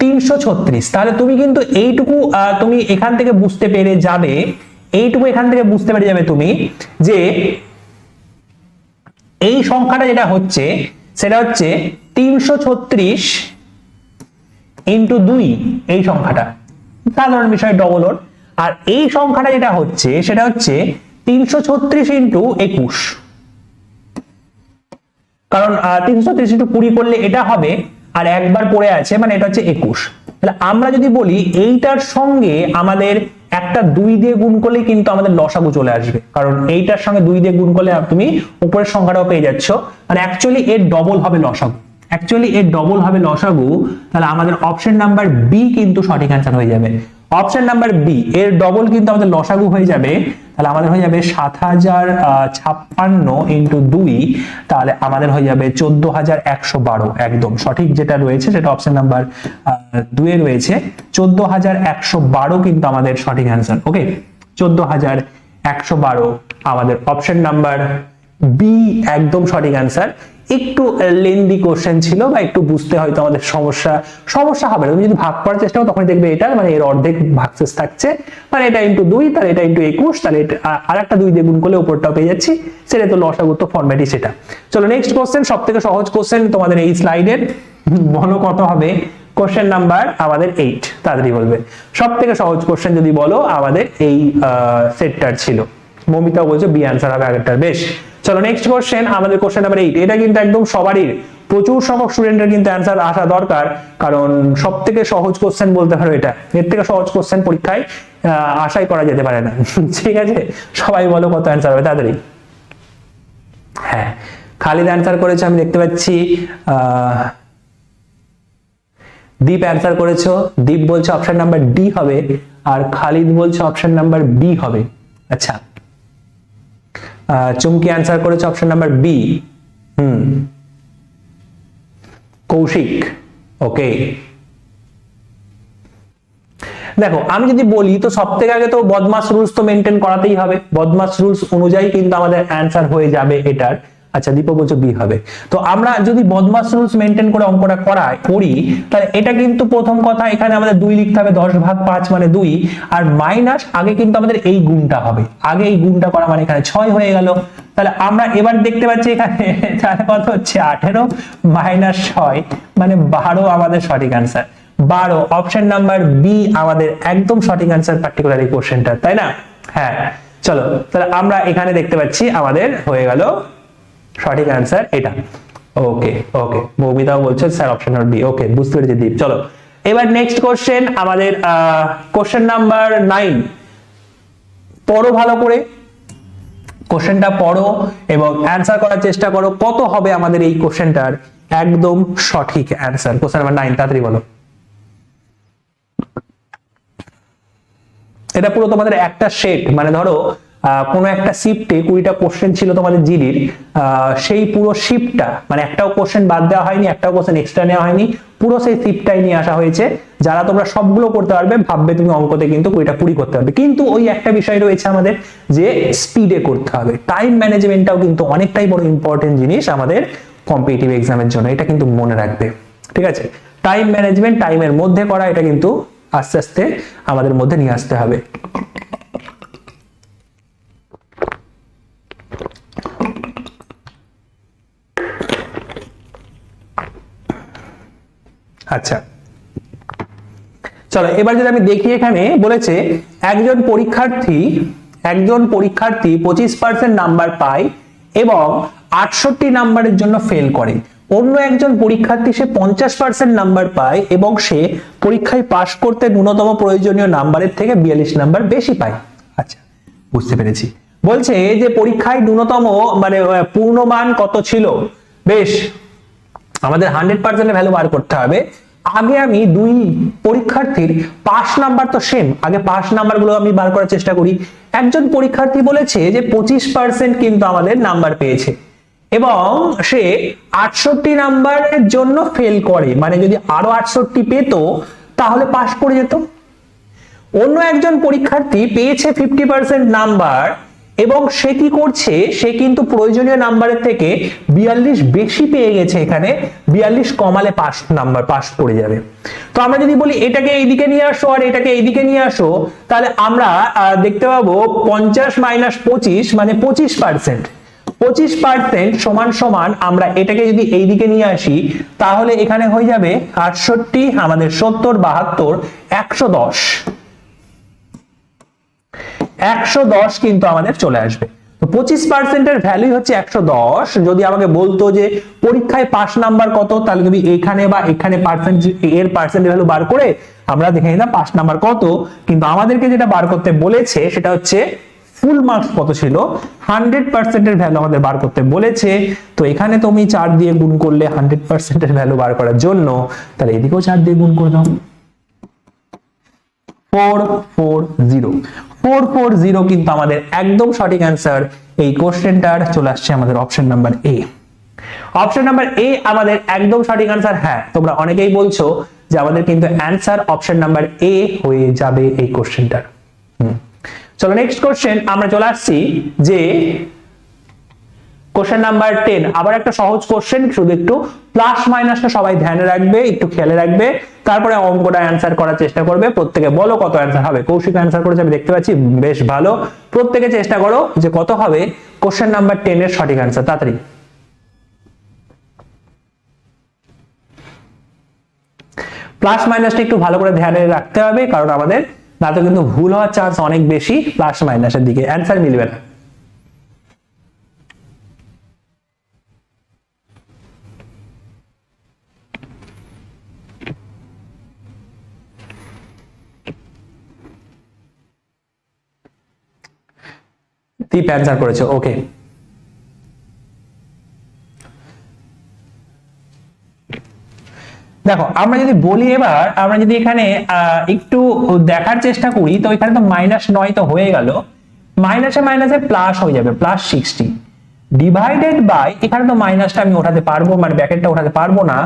336। তাহলে তুমি কিন্তু এইটুকু তুমি এখান থেকে বুঝতে পেরে যাবে, এইটুকু এখান থেকে বুঝতে পেরে যাবে তুমি যে এই সংখ্যাটা যেটা হচ্ছে সেটা হচ্ছে 336 ইন্টু 2, এই সংখ্যাটা সাধারণ বিষয় ডবল ওর, আর এই সংখ্যাটা যেটা হচ্ছে সেটা হচ্ছে 336 ইন্টু 21, কারণ 336 ইন্টু 20 করলে এটা হবে, আর একবার পড়ে আছে মানে এটা হচ্ছে 21। তাহলে আমরা যদি বলি এইটার সঙ্গে আমাদের একটা 2 দিয়ে গুণ করলে কিন্তু আমাদের লসাগু চলে আসবে, কারণ এইটার সঙ্গে 2 দিয়ে গুণ করলে তুমি উপরের সংখ্যাটাও পেয়ে যাচ্ছ, মানে অ্যাকচুয়ালি এর ডবল হবে লসাগু, তাহলে আমাদের অপশন নাম্বার বি কিন্তু সঠিক অ্যান্সার হয়ে যাবে। অপশন নাম্বার বি এর ডবল কিন্তু আমাদের লসাগু হয়ে যাবে, তাহলে আমাদের হয়ে যাবে 7056 ইন্টু 2, তাহলে আমাদের হয়ে যাবে 14112, একদম সঠিক যেটা রয়েছে সেটা অপশন নাম্বার 2 এ রয়েছে, 14112 কিন্তু আমাদের সঠিক অ্যান্সার। ওকে, 14112 আমাদের অপশন নাম্বার বি একদম সঠিক অ্যান্সার। একটু লেন্দি কোশ্চেন ছিল বা একটু বুঝতে হয়তো আমাদের সমস্যা হবে, তুমি যদি ভাগ করার চেষ্টা করো তখন দেখবে এটা মানে এর অর্ধেক ভাগশেষ থাকছে, মানে এটা ইন্টু 2, তাহলে এটা ইন্টু 21, তাহলে আর একটা 2 দিয়ে গুণ করলে উপরটাও পেয়ে যাচ্ছি, সেটা তো লসাগু তো ফরম্যাটই সেটা। চলো নেক্সট কোশ্চেন, সব থেকে সহজ কোশ্চেন তোমাদের এই স্লাইডের, বলো কত হবে? কোশ্চেন নাম্বার আমাদের 8, তাড়াতাড়ি বলবে। সব থেকে সহজ কোশ্চেন যদি বলো আমাদের এই সেটটার ছিল, মমিতাও বলছে বি অ্যান্সার হবে আগেরটার। বেশ, চলো নেক্সট কোশ্চেন আমাদের কোশ্চেন নাম্বার 8, এটা কিন্তু একদম সবারই, প্রচুর সংখ্যক স্টুডেন্টের কিন্তু অ্যান্সার আসা দরকার, কারণ সব থেকে সহজ কোশ্চেন বলতে পারো এটা, এর থেকে সহজ কোশ্চেন পরীক্ষায় আশাই করা যেতে পারে না। ঠিক আছে, সবাই বলো কত অ্যান্সার হবে তাড়াতাড়ি। হ্যাঁ, খালিদ অ্যান্সার করেছে আমি দেখতে পাচ্ছি, দীপ অ্যান্সার করেছো, দীপ বলছে অপশন নাম্বার ডি হবে, আর খালিদ বলছে অপশন নাম্বার বি হবে। আচ্ছা, চুমকি অ্যান্সার করেছে অপশন নাম্বার বি। কৌশিক, ওকে। দেখো আমি যদি বলি তো সব থেকে আগে তো বদমাস রুলস তো মেনটেন করাতেই হবে, বদমাস রুলস অনুযায়ী কিন্তু আমাদের অ্যান্সার হয়ে যাবে এটার। আচ্ছা, দীপ বলছে বি হবে, তো আমরা যদি বদমাস রুলস মেনটেন করে অঙ্কটা করি তাহলে এটা কিন্তু প্রথম কথা এখানে আমাদের 2 লিখতে হবে, 10/5 মানে 2, আর মাইনাস আগে কিন্তু আমাদের এই গুণটা হবে, আগে এই গুণটা করা মানে এখানে 6 হয়ে গেল। তাহলে আমরা এবার দেখতে পাচ্ছি এখানে তাহলে কত হচ্ছে 18 মাইনাস 6 মানে 12 আমাদের সঠিক অ্যান্সার। 12 অপশন নাম্বার বি আমাদের একদম সঠিক অ্যান্সার পার্টিকুলার এই কোশ্চেনটা, তাই না? হ্যাঁ, চলো তাহলে আমরা এখানে দেখতে পাচ্ছি আমাদের হয়ে গেল সঠিক অ্যান্সার এটা। ওকে ওকে, মৌমিতাও বলছে স্যার অপশন নাম্বার বি। ওকে, বুঝতে পেরেছি দীপ। চলো এবার নেক্সট কোশ্চেন আমাদের কোশ্চেন নাম্বার 9, পড়ো ভালো করে, কোশ্চেনটা পড়ো এবং অ্যান্সার করার চেষ্টা করো, কত হবে আমাদের এই কোশ্চেনটার একদম সঠিক অ্যান্সার। কোশ্চেন নাম্বার 9 তাড়াতাড়ি বলো। এটা পুরো তোমাদের একটা সেট, মানে ধরো কোনো একটা শিফটে 20টা কোশ্চেন ছিল তোমাদের জিডির, সেই পুরো শিফটটা মানে একটাও কোশ্চেন বাদ দেওয়া হয়নি, একটাও কোশ্চেন এক্সট্রা নেওয়া হয়নি, পুরো সেই শিফটটাই নিয়ে আসা হয়েছে। যারা তোমরা সবগুলো করতে পারবে ভাববে তুমি অঙ্কতে কিন্তু 20টা 20 করতে পারবে, কিন্তু ওই একটা বিষয় রয়েছে আমাদের যে স্পিডে করতে হবে। টাইম ম্যানেজমেন্টটাও কিন্তু অনেকটাই বড় ইম্পর্টেন্ট জিনিস আমাদের কম্পিটিটিভ এক্সামের জন্য, এটা কিন্তু মনে রাখবে। ঠিক আছে, টাইম ম্যানেজমেন্ট, টাইমের মধ্যে করা, এটা কিন্তু আস্তে আস্তে আমাদের মধ্যে নিয়ে আসতে হবে। আচ্ছা, চলো এবার যদি আমি দেখি, এখানে বলেছে একজন পরীক্ষার্থী 25% নাম্বার পায় এবং 68 নাম্বারের জন্য ফেল করে, অন্য একজন পরীক্ষার্থী সে 50% নাম্বার পায় এবং সে পরীক্ষায় পাশ করতে ন্যূনতম প্রয়োজনীয় নাম্বারের থেকে 42 নাম্বার বেশি পায়। আচ্ছা, বুঝতে পেরেছি। বলছে যে পরীক্ষায় ন্যূনতম মানে পূর্ণমান কত ছিল। বেশ, আমাদের 100% ভ্যালু বার করতে হবে। আগে আমি দুই পরীক্ষার্থীর পাস নাম্বার তো সেম, আগে পাস নাম্বার গুলো আমি বার করার চেষ্টা করি। একজন পরীক্ষার্থী বলেছে যে 25% কিন্তু আমাদের নাম্বার পেয়েছে এবং সে 68 নাম্বারের জন্য ফেল করে, মানে যদি আরো 68 পেত তাহলে পাস করে যেত। অন্য একজন পরীক্ষার্থী পেয়েছে 50% নাম্বার এবং সে কি করছে, সে কিন্তু প্রয়োজনীয় নাম্বারের থেকে 42 বেশি পেয়ে গেছে, এখানে 42 কমালে পাস করে যাবে। তো আমরা যদি বলি এটাকে এইদিকে নিয়ে আসো আর এটাকে এইদিকে নিয়ে আসো, তাহলে আমরা দেখতে পাবো 50 মাইনাস 25 মানে 25%। 25% সমান সমান আমরা এটাকে যদি এইদিকে নিয়ে আসি তাহলে এখানে হয়ে যাবে 68, আমাদের 70, 72, 110। 110 কিন্তু আমাদের চলে আসবে। তো 25% এর ভ্যালু হচ্ছে 110। যদি আমাকে বলতো যে পরীক্ষায় পাস নাম্বার কত, তাহলে তুমি এখানে বা এখানে পার্সেন্টের ভ্যালু বার করে আমরা দেখে নিতাম পাস নাম্বার কত। কিন্তু আমাদেরকে যেটা বার করতে বলেছে সেটা হচ্ছে ফুল মার্কস কত ছিল, 100% এর ভ্যালু আমাদের বার করতে বলেছে। তো এখানে তুমি 4 দিয়ে গুণ করলে 100% এর ভ্যালু বার করার জন্য, তাহলে এদিকেও 4 দিয়ে গুণ করে দাও। 440 কিন্তু আমাদের একদম সঠিক অ্যান্সার। এই কোশ্চেনটার চলে আসছে আমাদের অপশন নাম্বার এ। অপশন নাম্বার এ আমাদের একদম সঠিক অ্যান্সার। হ্যাঁ, তোমরা অনেকেই বলছো যে আমাদের কিন্তু অ্যান্সার অপশন নাম্বার এ হয়ে যাবে এই কোশ্চেনটার। চলো নেক্সট কোশ্চেন আমরা চলে আসছি যে কোশ্চেন নাম্বার 10। আবার একটা সহজ কোশ্চেন, শুধু একটু প্লাস মাইনাসটা সবাই ধ্যানে রাখবে, একটু খেয়ালে রাখবে, তারপরে অঙ্কটা অ্যান্সার করার চেষ্টা করবে। প্রত্যেকে বলো কত অ্যান্সার হবে। কৌশিক অ্যান্সার করেছে আমি দেখতে পাচ্ছি, বেশ ভালো। প্রত্যেকে চেষ্টা করো যে কত হবে কোশ্চেন নাম্বার 10 এর সঠিক অ্যান্সার, তাড়াতাড়ি। প্লাস মাইনাসটা একটু ভালো করে ধ্যানে রাখতে হবে, কারণ আমাদের তাতে কিন্তু ভুল হওয়ার চান্স অনেক বেশি প্লাস মাইনাসের দিকে, অ্যান্সার মিলবে না। দীপ অ্যান্সার করেছে, ওকে। দেখো আমরা যদি বলি, এবার আমরা যদি এখানে একটু দেখার চেষ্টা করি, তো এখানে তো -9 তো হয়ে গেল, মাইনাসে মাইনাসে প্লাস হয়ে যাবে +60 ডিভাইডেড বাই, এখানে তো মাইনাসটা আমি ওঠাতে পারবো, মানে ব্র্যাকেটটা ওঠাতে পারবো না,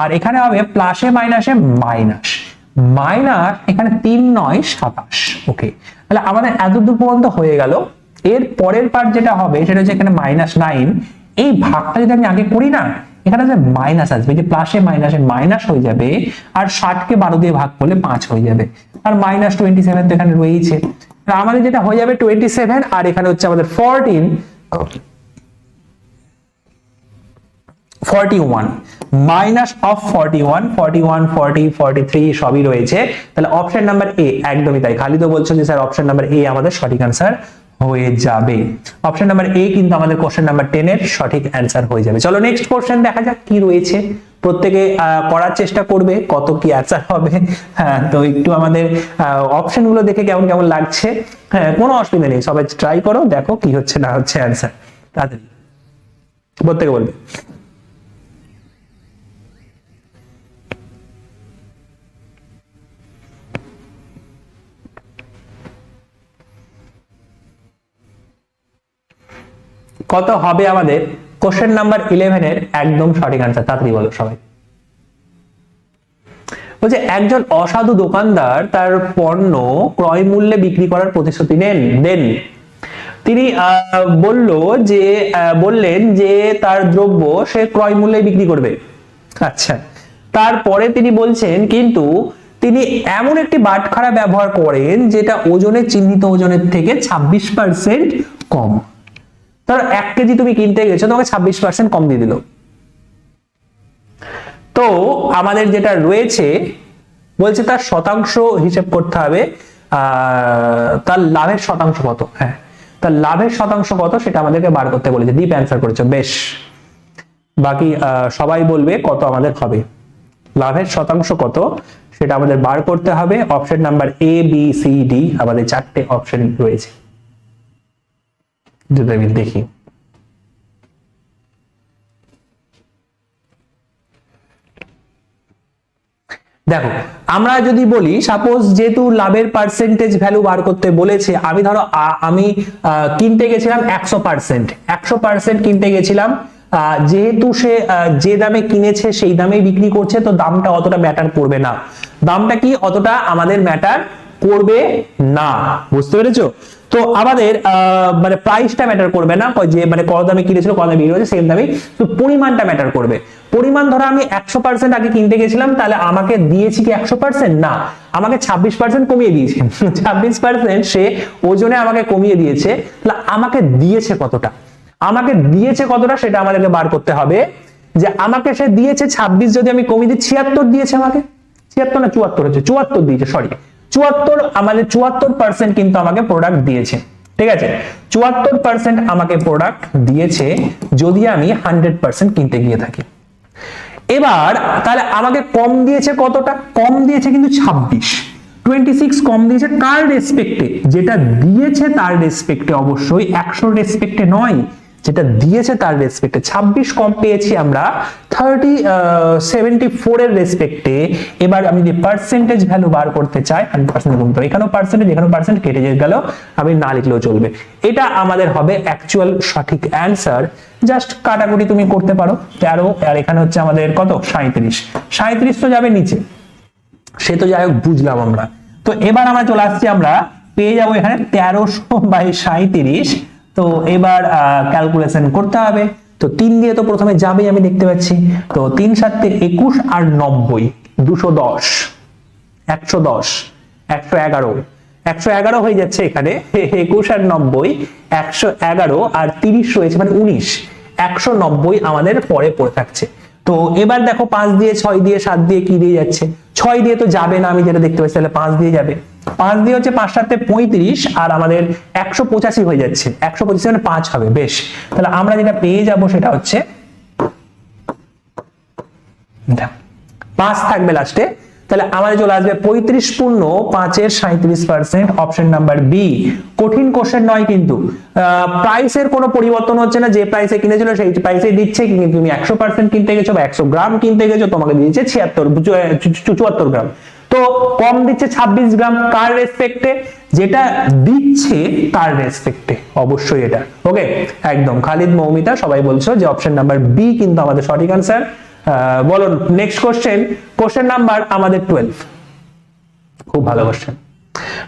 আর এখানে হবে প্লাসে মাইনাসে মাইনাস, মাইনাস এখানে 3 9 27। ওকে, তাহলে আমাদের এতদূর পর্যন্ত হয়ে গেল। এর পরের পার্ট যেটা হবে সেটা হচ্ছে এখানে -9, এই ভাগটা যদি আমি আগে করি না, এখানে যে মাইনাস আসবে, যে প্লাসে মাইনাসে মাইনাস হয়ে যাবে, আর 60 কে 12 দিয়ে ভাগ করলে 5 হয়ে যাবে, আর -27 তো এখানে রয়েছে। আমাদের যেটা হয়ে যাবে 27, আর এখানে হচ্ছে আমাদের 41 মাইনাস অফ 41, 40 43 সবই রয়েছে। তাহলে অপশন নাম্বার এ, একদমই তাই। খালি তো বলছো যে স্যার অপশন নাম্বার এ আমাদের সঠিক অ্যান্সার হয়ে যাবে। অপশন নাম্বার এ কিন্তু আমাদের কোশ্চেন নাম্বার 10 এর সঠিক অ্যান্সার হয়ে যাবে। চলো নেক্সট কোশ্চেন দেখা যাক কি রয়েছে। প্রত্যেকে করার চেষ্টা করবে কত কি অ্যান্সার হবে। হ্যাঁ, তো একটু আমাদের অপশন গুলো দেখে কেমন কেমন লাগছে। হ্যাঁ, কোনো অসুবিধা নেই, সবাই ট্রাই করো, দেখো কি হচ্ছে না হচ্ছে অ্যান্সার। তাড়াতাড়ি প্রত্যেকে বলবে। কত হবে আমাদের কোশ্চেন নাম্বার 11 এর একদম সঠিক আনসার, তাড়াতাড়ি বলো সবাই। বলছে একজন অসাধু দোকানদার তার পণ্য ক্রয় মূল্যে বিক্রি করার প্রতিশ্রুতি দেন। তিনি বললেন যে তার দ্রব্য সে ক্রয় মূল্যে বিক্রি করবে। আচ্ছা, তারপরে তিনি বলছেন কিন্তু তিনি এমন একটি বাটখারা ব্যবহার করেন যেটা ওজনে চিহ্নিত ওজনের থেকে 26% কম। ধরো 1 কেজি তুমি কিনতে গেছো, তোমাকে 26% কম দিয়ে দিল। তো আমাদের যেটা রয়েছে বলছে তার শতাংশ হিসেব করতে হবে, তার লাভের শতাংশ কত। হ্যাঁ, তার লাভের শতাংশ কত সেটা আমাদেরকে বার করতে বলেছে। দীপ অ্যান্সার করেছো, বেশ। বাকি সবাই বলবে কত আমাদের হবে, লাভের শতাংশ কত সেটা আমাদের বার করতে হবে। Option number A B C D আমাদের 4টে অপশন রয়েছে, যদি আমি দেখি। দেখো আমরা যদি বলি সাপোজ যেহেতু লাভের পার্সেন্টেজ ভ্যালু বার করতে বলেছে, আমি ধরো আমি কিনতে গেছিলাম 100% কিনতে গেছিলাম, যেহেতু সে যে দামে কিনেছে সেই দামেই বিক্রি করছে, তো দামটা অতটা ম্যাটার করবে না। দামটা কি অতটা আমাদের ম্যাটার করবে না, বুঝতে পেরেছো? তো আমাদের মানে প্রাইসটা ম্যাটার করবে না, যে মানে কত দামে কিনেছিল কত দামে বিক্রি হচ্ছে সেম দামে, তো পরিমাণটা ম্যাটার করবে। পরিমাণ ধরো আমি 100% আগে কিনতে গেছিলাম, তাহলে আমাকে দিয়েছি কি 100%? না, আমাকে 26% কমিয়ে দিয়েছে। 26% সে ওজনে আমাকে কমিয়ে দিয়েছে, তাহলে আমাকে দিয়েছে কতটা, আমাকে দিয়েছে কতটা সেটা আমাদেরকে বার করতে হবে। যে আমাকে সে দিয়েছে 26, যদি আমি কমিয়ে দিই 76 দিয়েছে আমাকে, 76 না 74 হচ্ছে, 74 দিয়েছে, সরি 74, আমাদের 74% কিন্তু আমাকে প্রোডাক্ট দিয়েছে, ঠিক আছে? 74% আমাকে প্রোডাক্ট দিয়েছে যদি আমি 100% কিনতে গিয়ে থাকি। এবার তাহলে আমাকে কম দিয়েছে কতটা? কম দিয়েছে কিন্তু 26 কম দিয়েছে কার রেসপেক্টে? যেটা দিয়েছে তার রেসপেক্টে, অবশ্যই 100 রেসপেক্টে নয়, যেটা দিয়েছে তার রেসপেক্টে। 26 কম পেয়েছি আমরা 74 এর রেসপেক্টে। এবার আমি যে পার্সেন্টেজ ভ্যালু বার করতে চাই 100% গুনতে হবে, এখানেও পার্সেন্টেজ, এখানেও পার্সেন্ট, কেটে গেল, আমি না লিখলেও চলবে। এটা আমাদের হবে অ্যাকচুয়াল সঠিক অ্যান্সার। জাস্ট কাটাকুটি তুমি করতে পারো, 13 আর এখানে হচ্ছে আমাদের কত 37 তো যাবে নিচে, সে তো যাই হোক বুঝলাম আমরা। তো এবার আমরা চলে আসছি, আমরা পেয়ে যাবো এখানে 1300/37। তো এবার ক্যালকুলেশন করতে হবে। তো 3 দিয়ে তো প্রথমে যাবে, আমি দেখতে পাচ্ছি। তো 3 × 7 = 21 আর 90, 210, 110, 111, 111 হয়ে যাচ্ছে এখানে। 21 আর 90, 111 আর 30 রয়েছে, মানে 19, 190 আমাদের পরে পড়ে থাকছে। তো এবার দেখো 5 দিয়ে 6 দিয়ে 7 দিয়ে কি দিয়ে যাচ্ছে? 6 দিয়ে তো যাবে না, আমি যেটা দেখতে পাচ্ছি, তাহলে 5 দিয়ে যাবে। 5 দিয়ে হচ্ছে 5 × 7 = 35 আর আমাদের 185 হয়ে যাচ্ছে, 185 মানে 5 হবে। বেশ, তাহলে আমরা যেটা পেয়ে যাব সেটা হচ্ছে 5 থাকবে লাস্টে। তাহলে আমাদের চলে আসবে 35 পূর্ণ 5-এর 37%, অপশন নাম্বার বি। কঠিন কোশ্চেন নয় কিন্তু, প্রাইসের কোনো পরিবর্তন হচ্ছে না, যে প্রাইসে কিনেছিল সেই প্রাইসে দিচ্ছে, কিন্তু তুমি 100% কিনতে গেছো বা 100 গ্রাম কিনতে গেছো, তোমাকে দিয়েছে 74 গ্রাম। তো কম দিচ্ছে 26 গ্রাম, কার রেসপেক্টে? যেটা দিচ্ছে তার রেসপেক্টে, অবশ্যই এটা। ওকে, একদম খালিদ, মৌমিতা সবাই বলছো যে অপশন নাম্বার বি কিন্তু আমাদের সঠিক আনসার। বলো নেক্সট কোশ্চেন নাম্বার আমাদের 12। খুব ভালো কোশ্চেন।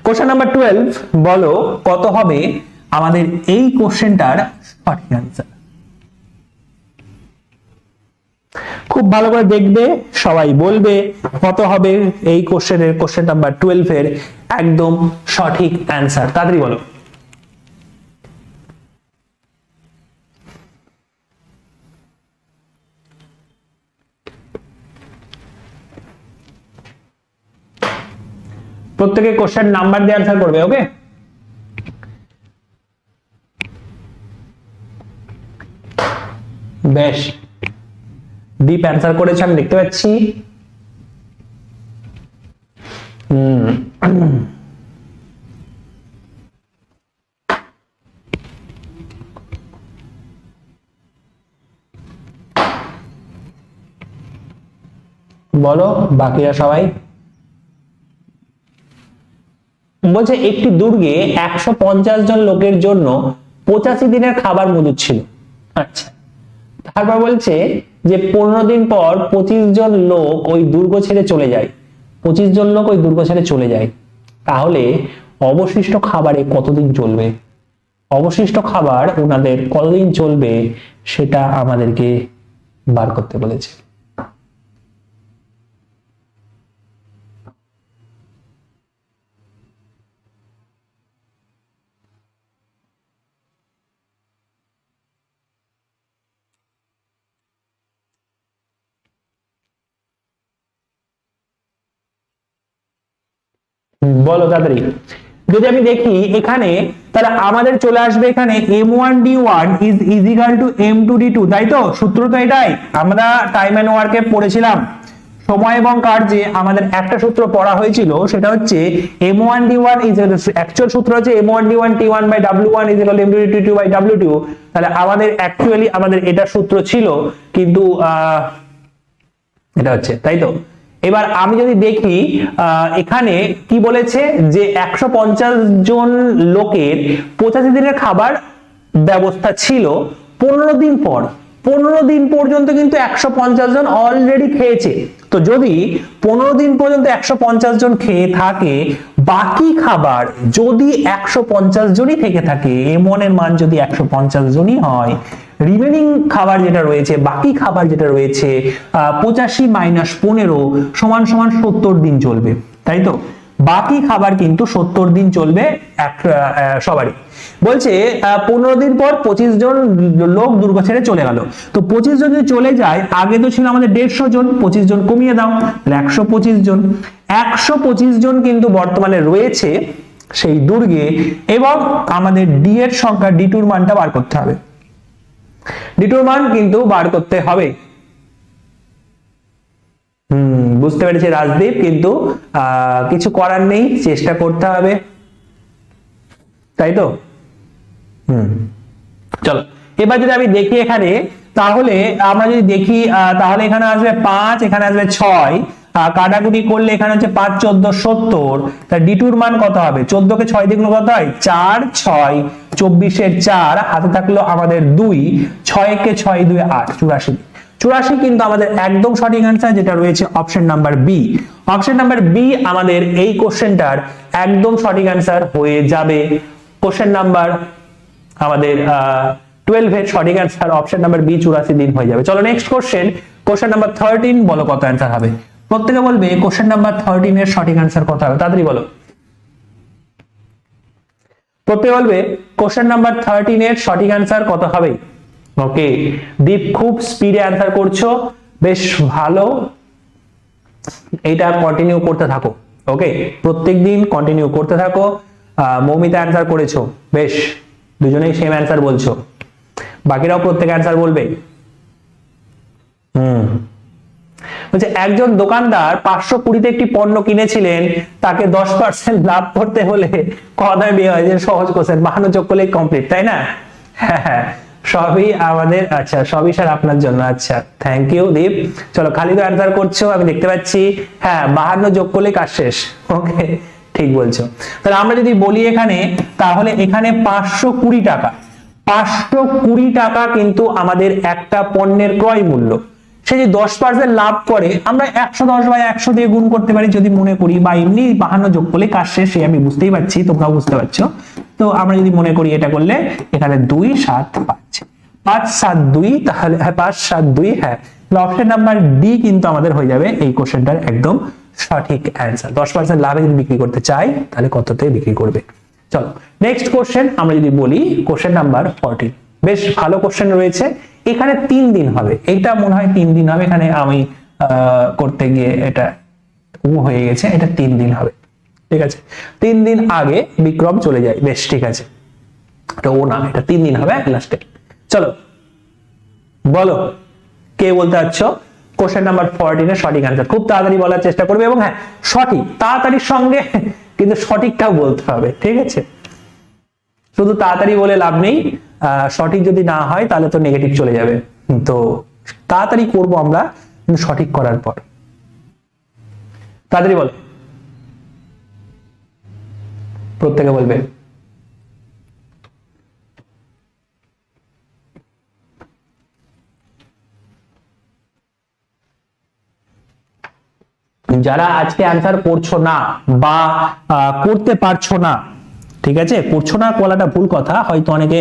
কোশ্চেন নাম্বার 12, বলো কত হবে আমাদের এই কোশ্চেনটার সঠিক আনসার। খুব ভালো করে দেখবে, সবাই বলবে কত হবে এই কোশ্চেন নাম্বার 12 এর একদম সঠিক অ্যান্সার। তাড়াতাড়ি বলো। প্রত্যেকে কোশ্চেন নাম্বার দিয়ে অ্যান্সার করবে। ওকে, বেশ ডিপ অ্যান্সার করেছে আমি দেখতে পাচ্ছি। বলো বাকিরা সবাই। বলছে একটি দুর্গে 150 জন লোকের জন্য 85 দিনের খাবার মজুদ ছিল। আচ্ছা, তারপর বলছে যে 15 দিন পর 25 জন লোক ওই দুর্গ ছেড়ে চলে যায়। 25 জন লোক ওই দুর্গ ছেড়ে চলে যায়, তাহলে অবশিষ্ট খাবারে কতদিন চলবে? অবশিষ্ট খাবার ওনাদের কতদিন চলবে সেটা আমাদেরকে বার করতে বলেছে। বলো তাড়াতাড়ি। যদি আমি দেখি এখানে, তাহলে আমাদের চলে আসবে এখানে m1d1 is equal to m2d2, তাই তো? সূত্র তো এটাই, আমরা টাইম এন্ড ওয়ার্কে পড়েছিলাম সময় এবং কার্যে আমাদের একটা সূত্র পড়া হয়েছিল, সেটা হচ্ছে m1d1 is অ্যাকচুয়াল সূত্র হচ্ছে m1d1 t1/w1 is equal to m2d2/w2। তাহলে আমাদের অ্যাকচুয়ালি আমাদের এটা সূত্র ছিল, কিন্তু এটা হচ্ছে, তাই তো? এবার আমি যদি দেখি এখানে কি বলেছে যে 150 জন লোকের 85 দিনের খাবার ব্যবস্থা ছিল, 15 দিন পর 15 দিন পর্যন্ত কিন্তু 150 জন অলরেডি খেয়েছে। তো যদি 15 দিন পর্যন্ত 150 জন খেয়ে থাকে, বাকি খাবার যদি 150 জনই থেকে থাকে, m1 এর মান যদি 150 জনই হয়, রিমেনিং খাবার যেটা রয়েছে, বাকি খাবার যেটা রয়েছে 85 - 15 সমান সমান 70 দিন চলবে, তাই তো? বাকি খাবার কিন্তু 70 দিন চলবে সবারই। বলছে 15 দিন পর 25 জন লোক দুর্গ ছেড়ে চলে গেল। তো 25 জন যদি চলে যায়, আগে তো ছিল আমাদের 150 জন, 25 জন কমিয়ে দাও, 125 জন। 125 জন কিন্তু বর্তমানে রয়েছে সেই দুর্গে, এবং আমাদের ডি এর সংখ্যা, ডি2 এর মানটা বার করতে হবে। ডি2 এর মান কিন্তু বার করতে হবে। বুঝতে পেরেছি রাজদীপ, কিন্তু কিছু করার নেই, চেষ্টা করতে হবে, তাই তো? চলো এবার যদি আমি দেখি এখানে, তাহলে আমরা যদি দেখি তাহলে এখানে আসবে 5, এখানে আসবে 6, কাটাকুটি করলে এখানে হচ্ছে 5 × 14 70। তার ডি2 এর মান কত হবে? 14 কে 6 দিয়ে গুণ কত হয়? 4 6 24 এর 4, হাতে থাকলো আমাদের 2, 6 কে 6 2 8 84। 84 কিন্তু আমাদের একদম সঠিক অ্যান্সার, যেটা রয়েছে option number B. Option number B আমাদের এই কোশ্চেনটার একদম সঠিক অ্যান্সার হয়ে যাবে। কোশ্চেন নাম্বার আমাদের 12 এর সঠিক অ্যান্সার অপশন নাম্বার বি, 84 দিন হয়ে যাবে। চলো নেক্সট কোশ্চেন, কোশ্চেন নাম্বার 13, বলো কত অ্যান্সার হবে? প্রত্যেকে বলবে কোশ্চেন নাম্বার 13 এর সঠিক অ্যান্সার কত হবে, তাড়াতাড়ি বলো। প্রত্যেকে বলবে কোশ্চেন নাম্বার 13 এর সঠিক অ্যান্সার কত হবে। ওকে, দীপ খুব স্পিডে অ্যান্সার করছো, বেশ ভালো, এটা কন্টিনিউ করতে থাকো। ওকে, প্রত্যেকদিন কন্টিনিউ করতে থাকো। মৌমিতা অ্যান্সার করেছো, বেশ, দুজনেই সেম অ্যান্সার বলছো, বাকিরাও প্রত্যেক অ্যান্সার বলবে। বলছে একজন দোকানদার 520 তে একটি পণ্য কিনেছিলেন, তাকে 10% লাভ করতে হলে কদায় বিয়ে হয়? যে সহজ কোশ্চেন, 52 যোগ করলেই কমপ্লিট, তাই না? হ্যাঁ, সবই আমাদের, আচ্ছা সবই স্যার আপনার জন্য, আচ্ছা থ্যাংক ইউ দীপ। চলো খালি তো অ্যান্সার করছো আমি দেখতে পাচ্ছি, হ্যাঁ 52 যোগ করলে কাজ শেষ। ওকে, ঠিক বলছো। তাহলে আমরা যদি বলি এখানে, তাহলে এখানে 520 টাকা, 520 টাকা কিন্তু আমাদের একটা পণ্যের ক্রয় মূল্য। সে যে 10% লাভ করে, আমরা 110/100 দিয়ে গুণ করতে পারি যদি মনে করি, বা এমনি 52 যোগ করলে কাজ শেষ, আমি বুঝতেই পারছি, তোমরাও বুঝতে পারছো। তো আমরা যদি মনে করি এটা করলে, এখানে 2 7 5 5 7 2, তাহলে 5 7 2, হ্যাঁ অপশন নাম্বার ডি কিন্তু আমাদের হয়ে যাবে এই কোশ্চেনটার একদম সঠিক অ্যান্সার। 10% লাভে যদি বিক্রি করতে চাই, তাহলে কততে বিক্রি করবে। চলো নেক্সট কোশ্চেন আমরা যদি বলি, কোশ্চেন নাম্বার 14, বেশ ভালো কোশ্চেন রয়েছে। এখানে 3 দিন হবে, এটা মনে হয় 3 দিন হবে, এখানে আমি করতে গিয়ে এটা হয়ে গেছে, এটা 3 দিন হবে, ঠিক আছে। 3 দিন আগে বিক্রম চলে যায়, বেশ ঠিক আছে, এটা ও না, এটা 3 দিন হবে লাস্টে। চলো বলো কে বলতে পারছো কোশ্চেন নাম্বার 14 এর সঠিক অ্যান্সার। খুব তাড়াতাড়ি বলার চেষ্টা করবে, এবং হ্যাঁ সঠিক, তাড়াতাড়ির সঙ্গে কিন্তু সঠিকটাও বলতে হবে, ঠিক আছে? শুধু তাড়াতাড়ি বলে লাভ নেই, সঠিক যদি না হয় তাহলে তো নেগেটিভ চলে যাবে। তো তাড়াতাড়ি করব আমরা, কিন্তু সঠিক করার পর। তাড়াতাড়ি বল, প্রত্যেকে বলবে। যারা আজকে অ্যান্সার করছো না বা করতে পারছো না, ঠিক আছে, করছো না বলাটা ভুল কথা, হয়তো অনেকে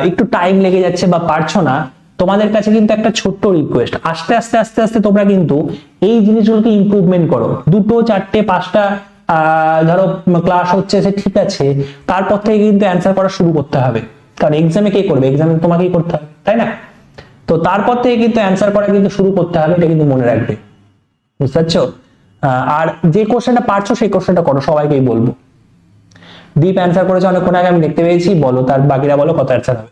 একটু টাইম লেগে যাচ্ছে বা পারছো না, তোমাদের কাছে কিন্তু একটা ছোট্ট রিকোয়েস্ট, আস্তে আস্তে আস্তে আস্তে তোমরা কিন্তু এই জিনিসগুলোকে ইমপ্রুভমেন্ট করো। 2টো 4টে 5টা ধরো ক্লাস হচ্ছে, সে ঠিক আছে, তারপর থেকে কিন্তু অ্যান্সার করা শুরু করতে হবে, কারণ এক্সামে কে করবে? এক্সামে তোমাকেই করতে হবে, তাই না? তো তারপর থেকে কিন্তু অ্যান্সার করা কিন্তু শুরু করতে হবে, এটা কিন্তু মনে রাখবে, বুঝতে পারছো? আর যে কোশ্চেনটা পারছো সেই কোশ্চেনটা করো, সবাইকেই বলবো। দীপ অ্যান্সার করেছে অনেকক্ষণ আগে, আমি দেখতে পেয়েছি, বলো তার বাকিরা বলো কত অ্যান্সার হবে।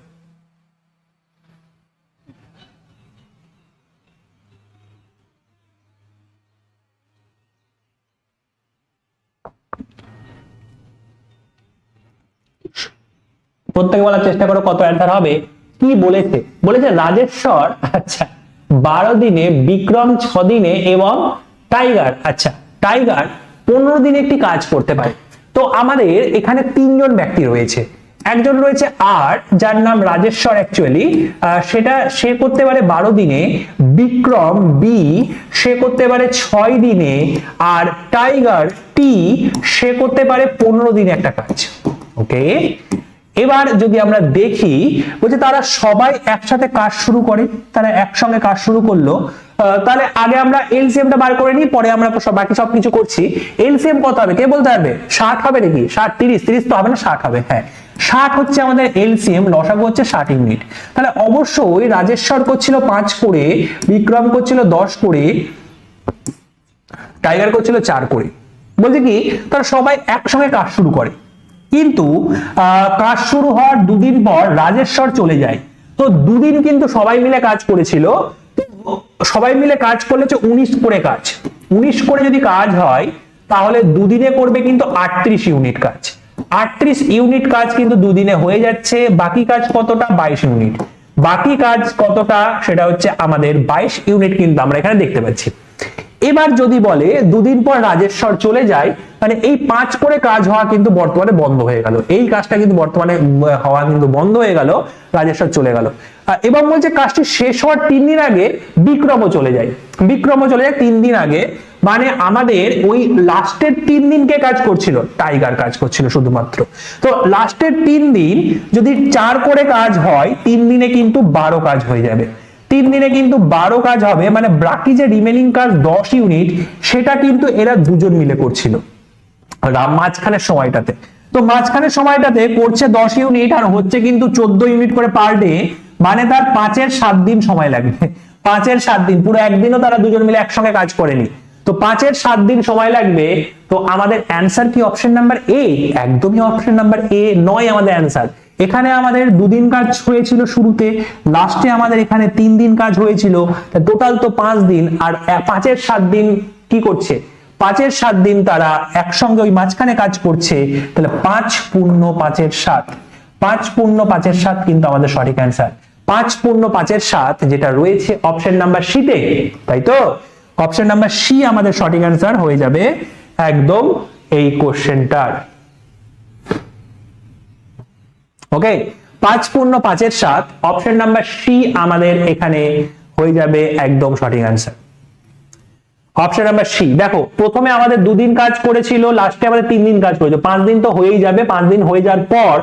প্রত্যেকে বলার চেষ্টা করো কত অ্যান্সার হবে। কি বলেছে? বলেছে রাজেশ্বর, আচ্ছা 12 দিনে, বিক্রম 6 দিনে এবং টাইগার, আচ্ছা টাইগার 15 দিন একটি কাজ করতে পারে। তো আমাদের এখানে তিনজন ব্যক্তি রয়েছে, একজন রয়েছে আর, যার নাম রাজেশ্বর অ্যাকচুয়ালি, সে করতে পারে 12 দিনে, বিক্রম বি সে করতে পারে 6 দিনে, আর টাইগার টি সে করতে পারে 15 দিনে একটা কাজ। ওকে, এবার যদি আমরা দেখি বলছে তারা সবাই একসাথে কাজ শুরু করে, তারা একসঙ্গে কাজ শুরু করলো, তাহলে আগে আমরা এলসিএমটা বার করে নিই, পরে আমরা বাকি সবকিছু করছি। এলসিএম কত হবে কে বলতে পারবে? 60 হবে নাকি? 60 30 30 তো হবে না, 60 হবে। হ্যাঁ 60 হচ্ছে আমাদের এলসিএম, লসাগু হচ্ছে 60 ইউনিট। তাহলে অবশ্যই রাজেশ্বর করছিল 5 করে, বিক্রম করছিল 10 করে, টাইগার করছিল 4 করে। বলছে কি তারা সবাই একসঙ্গে কাজ শুরু করে, কিন্তু কাজ শুরু হওয়ার 2 দিন পর রাজেশ্বর চলে যায়। তো 2 দিন কিন্তু সবাই মিলে কাজ করেছিল, সবাই মিলে কাজ করলে 19 করে কাজ, 19 করে যদি কাজ হয় তাহলে 2 দিনে করবে কিন্তু 38 ইউনিট কাজ। 38 ইউনিট কাজ কিন্তু 2 দিনে হয়ে যাচ্ছে। বাকি কাজ কতটা? 22 ইউনিট। বাকি কাজ কতটা? সেটা হচ্ছে আমাদের 22 ইউনিট কিন্তু আমরা এখানে দেখতে পাচ্ছি। এবার যদি বলে 2 দিন পর রাজেশ্বর চলে যায়, মানে এই 5 করে কাজ হওয়া কিন্তু বর্তমানে বন্ধ হয়ে গেল, এই কাজটা কিন্তু বর্তমানে হওয়া কিন্তু বন্ধ হয়ে গেল, রাজেশ্বর চলে গেল। এবং বলছে কাজটি শেষ হওয়ার 3 দিন আগে বিক্রমও চলে যায়, বিক্রমও চলে যায় 3 দিন আগে। মানে আমাদের ওই লাস্টের 3 দিনকে কাজ করছিল, টাইগার কাজ করছিল শুধুমাত্র। তো লাস্টের 3 দিন যদি 4 করে কাজ হয়, 3 দিনে কিন্তু 12 কাজ হয়ে যাবে। 3 দিনে কিন্তু 12 কাজ হবে, মানে বাকি যে রিমেনিং কাজ 10 ইউনিট সেটা কিন্তু এরা দুজন মিলে করছিল মাঝখানের সময়টাতে। তো মাঝখানের সময়টাতে করছে 10 ইউনিট আর হচ্ছে কিন্তু 14 ইউনিট করে পার ডে, মানে তার 5-এর 7 দিন সময় লাগবে। 5-এর 7 দিন, পুরো একদিনও তারা দুজন মিলে একসঙ্গে কাজ করেনি। তো 5-এর 7 দিন সময় লাগবে। তো আমাদের অ্যান্সার কি অপশন নাম্বার এ? একদমই অপশন নাম্বার এ নয় আমাদের অ্যান্সার। এখানে আমাদের 2 দিন কাজ হয়েছিল শুরুতে, লাস্টে আমাদের এখানে 3 দিন কাজ হয়েছিল, টোটাল তো 5 দিন। আর 5-এর 7 দিন কি করছে? 5-এর 7 দিন তারা একসঙ্গে ওই মাঝখানে কাজ করছে। তাহলে 5 পূর্ণ 5-এর 7, 5 পূর্ণ 5-এর 7 কিন্তু আমাদের সঠিক অ্যান্সার। 5 পূর্ণ 5-এর 7 যেটা রয়েছে অপশন নাম্বার সিতে, তাই তো অপশন নাম্বার সি আমাদের সঠিক অ্যান্সার হয়ে যাবে একদম এই কোশ্চেনটার। ওকে, 5 পূর্ণ 5-এর 7 অপশন নাম্বার সি আমাদের এখানে হয়ে যাবে একদম সঠিক অ্যান্সার। Option number C. দেখো প্রথমে আমাদের 2 দিন কাজ করেছিল, লাস্টে আমাদের 3 দিন কাজ করেছিল, 5 দিন তো হয়েই যাবে। 5 দিন হয়ে যাওয়ার পর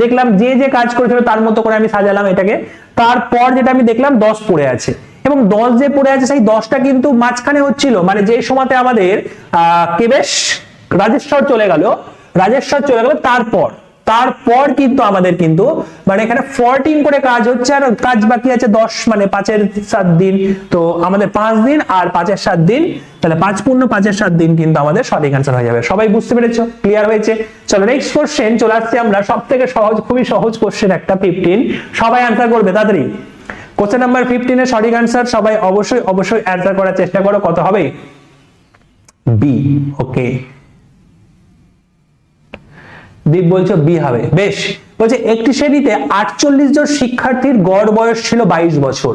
দেখলাম যে যে কাজ করেছিল তার মতো করে আমি সাজালাম এটাকে। তারপর যেটা আমি দেখলাম 10 পড়ে আছে, এবং 10 যে পড়ে আছে সেই 10টা কিন্তু মাঝখানে হচ্ছিল, মানে যে সময়তে আমাদের কেবেশ রাজেশ্বর চলে গেল, তারপর কিন্তু আমাদের কিন্তু মানে এখানে 14 করে কাজ হচ্ছে, আর কাজ বাকি আছে 10, মানে 5-এর 7 দিন। তো আমাদের 5 দিন আর 5-এর 7 দিন, তাহলে 5 পূর্ণ 5-এর 7 দিন কিন্তু আমাদের সঠিক অ্যান্সার হয়ে যাবে। সবাই বুঝতে পেরেছো? ক্লিয়ার হয়েছে? চলো নেক্সট কোশ্চেন চলে আসছে আমরা, সবথেকে সহজ, খুবই সহজ কোশ্চেন একটা, 15। সবাই অ্যান্সার করবে তাড়াতাড়ি। কোশ্চেন নাম্বার 15 এর সঠিক অ্যান্সার সবাই অবশ্যই অ্যান্সার করার চেষ্টা করো। কত হবে? বি। ওকে, দীপ বলছো বি হবে, বেশ। বলছে একটি শ্রেণীতে 48 জন শিক্ষার্থীর গড় বয়স ছিল 22 বছর।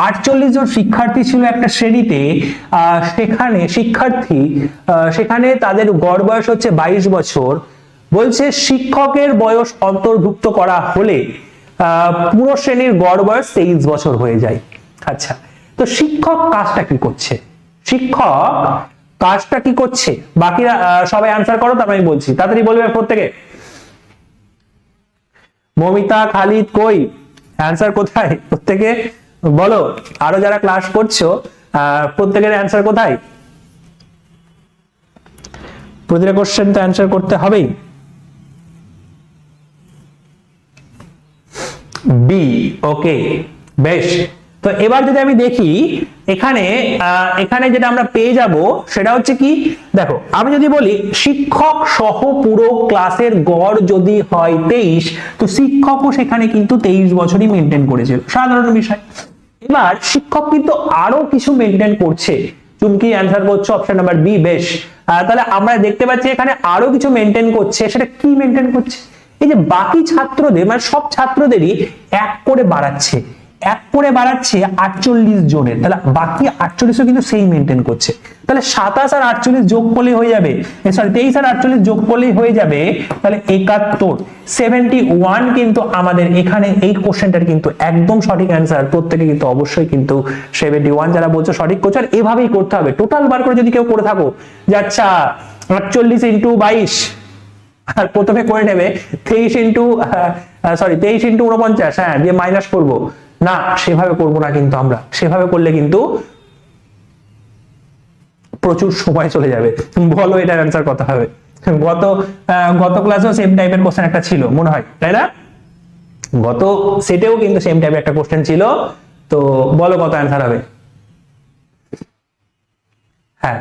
48 জন শিক্ষার্থী ছিল একটা শ্রেণীতে, সেখানে তাদের গড় বয়স হচ্ছে 22 বছর। বলছে শিক্ষকের বয়স অন্তর্ভুক্ত করা হলে পুরো শ্রেণীর গড় বয়স 23 বছর হয়ে যায়। আচ্ছা, তো শিক্ষক কাজটা কি করছে? বাকিরা সবাই আনসার করো, তারপর আমি বলছি। তাড়াতাড়ি বলবে প্রত্যেকে। মমিতা, খালিদ কই? অ্যান্সার কোথায়? প্রত্যেকে বলো। আরো যারা ক্লাস করছো প্রত্যেকের অ্যান্সার কোথায়? প্রতিটা কোশ্চেন তো অ্যান্সার করতে হবেই। বি। ওকে, বেশ। তো এবার যদি আমি দেখি এখানে যেটা আমরা পেয়ে যাব সেটা হচ্ছে কি, দেখো আমি যদি বলি শিক্ষক সহ পুরো ক্লাসের গড় যদি হয় 23, তো শিক্ষকও সেখানে কিন্তু 23 বছরই মেনটেন করেছিল, সাধারণ বিষয়। এবার শিক্ষক কিন্তু আরো কিছু মেনটেন করছে। চুমকি অ্যান্সার করছো অপশন নাম্বার বি, বেশ। তাহলে আমরা দেখতে পাচ্ছি এখানে আরো কিছু মেনটেন করছে। সেটা কি মেনটেন করছে? এই যে বাকি ছাত্রদের, মানে সব ছাত্রদেরই 1 করে বাড়াচ্ছে। এক করে বাড়াচ্ছে 48 জনের, তাহলে বাকি 48ও কিন্তু সেই মেনটেন করছে। তাহলে 27 আর 48 যোগ করলেই হয়ে যাবে, সরি 23 আর 48 যোগ করলেই হয়ে যাবে তাহলে 71। 71 কিন্তু আমাদের এখানে এই কোশ্চেনটার কিন্তু একদম সঠিক অ্যান্সার। প্রত্যেকে কিন্তু অবশ্যই কিন্তু 71 যারা বলছো সঠিক করছো, আর এভাবেই করতে হবে। টোটাল বার করে যদি কেউ করে থাকো যে আচ্ছা 48 ইন্টু 22, আর প্রথমে করে নেবে 23 ইন্টু 49, হ্যাঁ দিয়ে মাইনাস করবো, না সেভাবে করবো না কিন্তু আমরা। সেভাবে করলে কিন্তু প্রচুর সময় চলে যাবে। বলো এটার অ্যান্সার কত হবে? গত ক্লাসেও সেম টাইপের কোশ্চেন একটা ছিল মনে হয়, তাই না? গত সেটেও কিন্তু সেম টাইপের একটা কোশ্চেন ছিল। তো বলো কত অ্যান্সার হবে? হ্যাঁ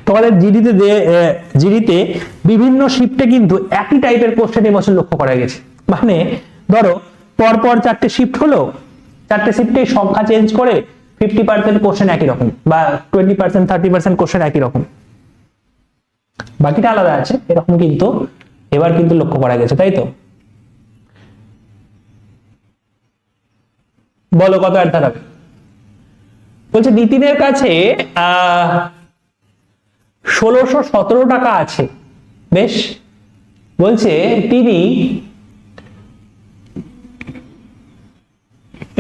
তোমাদের জিডিতে বিভিন্ন শিফটে কিন্তু একই টাইপের কোশ্চেন এবছর লক্ষ্য করা গেছে। মানে ধরো পরপর 4টে শিফট হলো, 4টে শিফটে সংখ্যা চেঞ্জ করে 50% কোশ্চেন একই রকম, বা 20% 30% কোশ্চেন একই রকম, বাকিটা আলাদা আছে, এরকম কিন্তু এবার কিন্তু লক্ষ্য করা গেছে, তাই তো? বলো কত অ্যান্সার হবে? বলছে নিতিনের কাছে 1617 টাকা আছে। বেশ, বলছে তিনি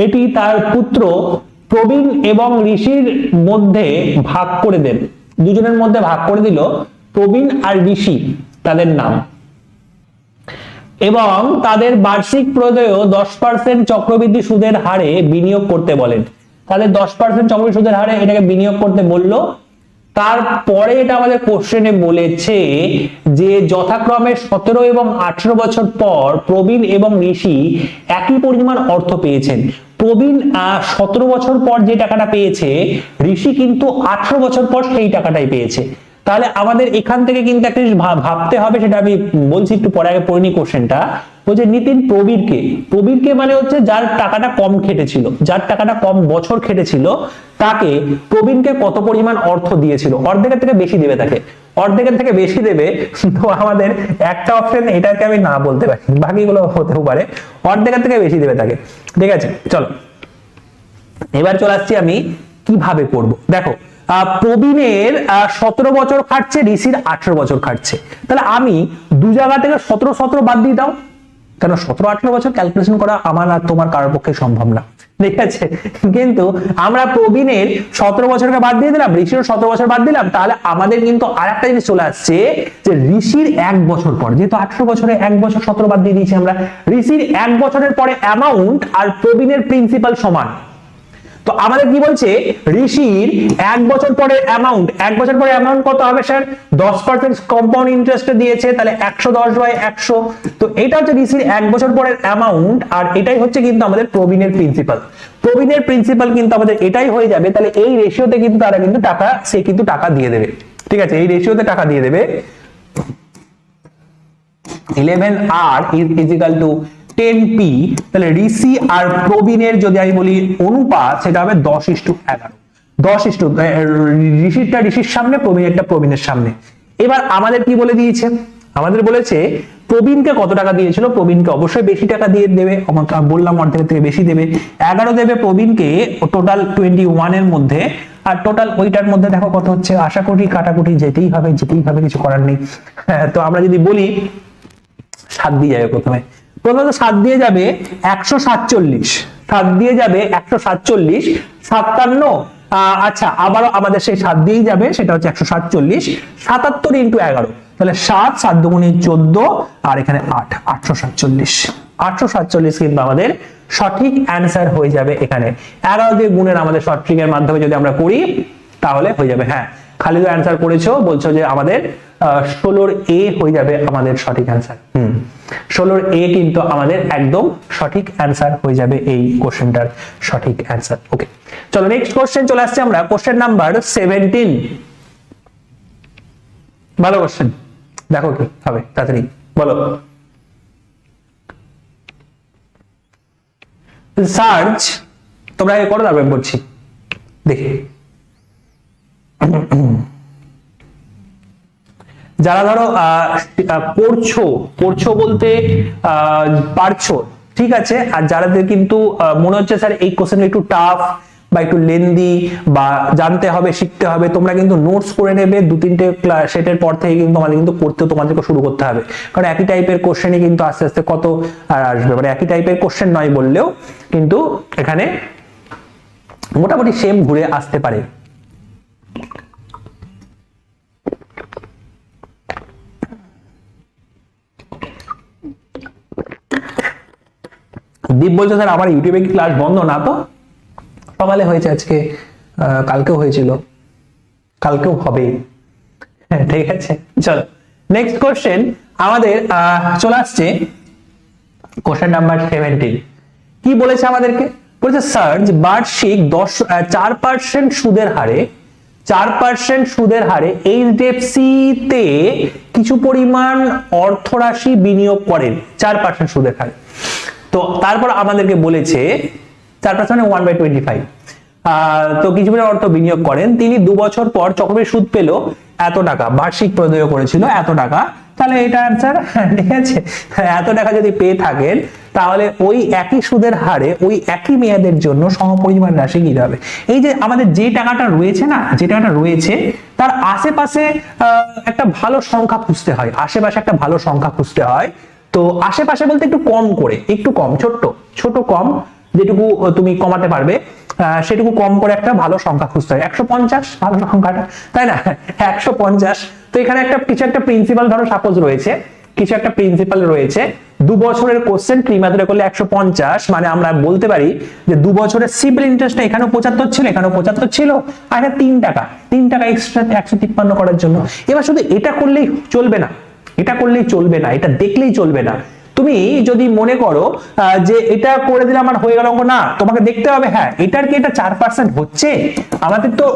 এটি তার পুত্র প্রবীণ এবং ঋষির মধ্যে ভাগ করে দেন। দুজনের মধ্যে ভাগ করে দিল, প্রবীণ আর ঋষি তাদের নাম, এবং তাদের বার্ষিক প্রদেয় 10% চক্রবৃদ্ধি সুদের হারে বিনিয়োগ করতে বলেন। তাদের 10% চক্রবৃদ্ধি সুদের হারে এটাকে বিনিয়োগ করতে বললো। তারপরে এটা আমাদের কোশ্চেনে বলেছে যে যথাক্রমে 17 এবং 18 বছর পর প্রবীণ এবং ঋষি একই পরিমাণ অর্থ পেয়েছেন। প্রবীণ 17 বছর পর যে টাকাটা পেয়েছে, ঋষি কিন্তু 18 বছর পর সেই টাকাটাই পেয়েছে। তাহলে আমাদের এখান থেকে কিন্তু একটা জিনিস ভাবতে হবে, সেটা আমি বলছি একটু পরে, আগে পড়িনি কোশ্চেনটা। বলছে নিতিন প্রবীরকে মানে হচ্ছে যার টাকাটা কম খেটেছিল, যার টাকাটা কম বছর খেটেছিল, তাকে প্রবীণকে কত পরিমাণ অর্থ দিয়েছিল? অর্ধেকের থেকে বেশি দেবে তাকে, অর্ধেকের থেকে বেশি দেবে। তো আমাদের একটা অপশন এটাকে আমি না বলতে পারি, বাকিগুলো হতেও পারে। অর্ধেকের থেকে বেশি দেবে তাকে, ঠিক আছে? চলো এবার চলে আসছি আমি কিভাবে করব। দেখো প্রবীণের 17 বছর খাটছে, ঋষির 18 বছর খাটছে। তাহলে আমি দু জায়গা থেকে 17 বাদ দিয়ে দাও, কেন 17-18 বছর ক্যালকুলেশন করা আমার আর তোমার কারোর পক্ষে সম্ভব না, ঠিক আছে? কিন্তু আমরা প্রবীণের 17 বছরকে বাদ দিয়ে দিলাম, ঋষির 17 বছর বাদ দিলাম। তাহলে আমাদের কিন্তু আরেকটা জিনিস চলে আসছে যে ঋষির 1 বছর পর, যেহেতু 18 বছরে 1 বছর 17 বাদ দিয়ে দিয়েছি আমরা, ঋষির 1 বছরের পরে অ্যামাউন্ট আর প্রবীণের প্রিন্সিপাল সমান। তো আমাদের কি বলছে, ঋষির 1 বছর পরে অ্যামাউন্ট, 1 বছর পরে অ্যামাউন্ট কত হবে স্যার? 10% কম্পাউন্ড ইন্টারেস্টে দিয়েছে, তাহলে 110/100। তো এটা হচ্ছে ঋষির 1 বছর পরের অ্যামাউন্ট, আর এটাই হচ্ছে কিন্তু আমাদের প্রবীণের প্রিন্সিপাল। প্রবীণের প্রিন্সিপাল কিন্তু আমাদের এটাই হয়ে যাবে। তাহলে এই রেশিওতে কিন্তু তারা কিন্তু টাকা, সে কিন্তু টাকা দিয়ে দেবে, ঠিক আছে? এই রেশিওতে টাকা দিয়ে দেবে। 11R is equal to 10P। তাহলে ঋষি আর প্রবীণের যদি আমি বলি অনুপাত, সেটা হবে 10:11। 10 ঋষিরটা ঋষির সামনে, প্রবীণেরটা প্রবীণের সামনে। এবার আমাদের কি বলে দিয়েছে? আমাদের বলেছে প্রবীণকে কত টাকা দিয়েছিল, প্রবীণকে অবশ্যই বেশি টাকা দিয়ে দেবে, আমাকে বললাম অর্ধেক থেকে বেশি দেবে। 11 দেবে প্রবীণকে টোটাল 21 এর মধ্যে, আর টোটাল ওইটার মধ্যে দেখো কত হচ্ছে, আশা করি কাটাকুটি যেতেই হবে, কিছু করার নেই। তো আমরা যদি বলি 7 দিয়ে যাবে, প্রথমে 7 দিয়ে যাবে 147, 7 দিয়ে যাবে 147, 57। আচ্ছা আবারও আমাদের সেই 7 দিয়েই যাবে, সেটা হচ্ছে 147, 77 × 11, তাহলে 7, 7 দুগুণে 14, আর এখানে 8, 847। 847 কিন্তু আমাদের সঠিক অ্যান্সার হয়ে যাবে এখানে। 11 দিয়ে গুণের আমাদের শর্ট ট্রিকের মাধ্যমে যদি আমরা করি তাহলে হয়ে যাবে। হ্যাঁ খালিদ অ্যান্সার করেছো, বলছো যে আমাদের 16 A হয়ে যাবে আমাদের সঠিক অ্যান্সার। 16 A কিন্তু আমাদের একদম সঠিক অ্যান্সার হয়ে যাবে এই কোশ্চেনটার সঠিক অ্যান্সার। ওকে চলো নেক্সট কোশ্চেন চলে আসছে আমরা, কোশ্চেন নাম্বার 17। ভালো কোশ্চেন, দেখো কি হবে তাড়াতাড়ি বলো। সার্চ তোমরা আগে করো, তারপর বলছি দেখি। যারা ধরো পড়ছো পড়ছো বলতে পারছো, ঠিক আছে, আর যাদের কিন্তু মনে হচ্ছে স্যার এই কোশ্চেন একটু টাফ বা একটু লেন্দি বা জানতে হবে শিখতে হবে, তোমরা কিন্তু নোটস করে নেবে 2-3টে সেটের পর থেকে কিন্তু আমাদের কিন্তু পড়তে তোমাদেরকে শুরু করতে হবে, কারণ একই টাইপের কোশ্চেনই কিন্তু আস্তে আস্তে কত আসবে, মানে একই টাইপের কোশ্চেন নয় বললেও কিন্তু এখানে মোটামুটি সেম ঘুরে আসতে পারে। দীপ বলছে স্যার আমার ইউটিউবে কি ক্লাস বন্ধ? না তো, সকালে হয়েছে আজকে, কালকেও হয়েছিল, কালকেও হবে। হ্যাঁ ঠিক আছে, চলো নেক্সট কোশ্চেন আমাদের চলে আসছে কোশ্চেন নাম্বার 17। কি বলেছে আমাদেরকে? বলেছে স্যার বার্ষিক 4% সুদের হারে 4% সুদের হারে এইচডিএফসি তে কিছু পরিমাণ অর্থরাশি বিনিয়োগ করেন 4% সুদের হারে। তো তারপর আমাদেরকে বলেছে 4% মানে 1/25, তো কিছু পরিমাণ অর্থ বিনিয়োগ করেন, তিনি 2 বছর পর চক্রবৃদ্ধি সুদ পেল এত টাকা, বার্ষিক প্রদেয় করেছিল এত টাকা, তাহলে এটা আনসার। ঠিক আছে, এত টাকা যদি পেয়ে থাকেন তাহলে ওই একই সুদের হারে ওই একই মেয়াদের জন্য সমপরিমাণ রাশি কি হবে। এই যে আমাদের যে টাকাটা রয়েছে না, যে টাকাটা রয়েছে তার আশেপাশে একটা ভালো সংখ্যা খুঁজতে হয়, আশেপাশে একটা ভালো সংখ্যা খুঁজতে হয়। তো আশেপাশে বলতে একটু কম করে, একটু কম, ছোট কম, যেটুকু তুমি কমাতে পারবে সেটুকু কম করে একটা ভালো সংখ্যা খুঁজতে হয়। 150 ভালো সংখ্যাটা, তাই না? 150। তো এখানে কিছু একটা প্রিন্সিপাল ধরো সাপোজ রয়েছে, কিছু একটা প্রিন্সিপাল রয়েছে, 2 বছরের কোশ্চেন ত্রিমাত্রা করলে 150, মানে আমরা বলতে পারি যে 2 বছরের সিম্পল ইন্টারেস্টটা এখানেও 75 ছিল, এখানেও 75 ছিল, আর 3 টাকা এক্সট্রা 153 করার জন্য। এবার শুধু এটা করলেই চলবে না, এটা করলেই চলবে না, এটা দেখলেই চলবে না। তুমি যদি মনে করো যে এটা করে দিলে আমার হয়ে গেল অঙ্ক, না, তোমাকে দেখতে হবে হ্যাঁ এটার কি এটা 4% হচ্ছে, আমাদের তো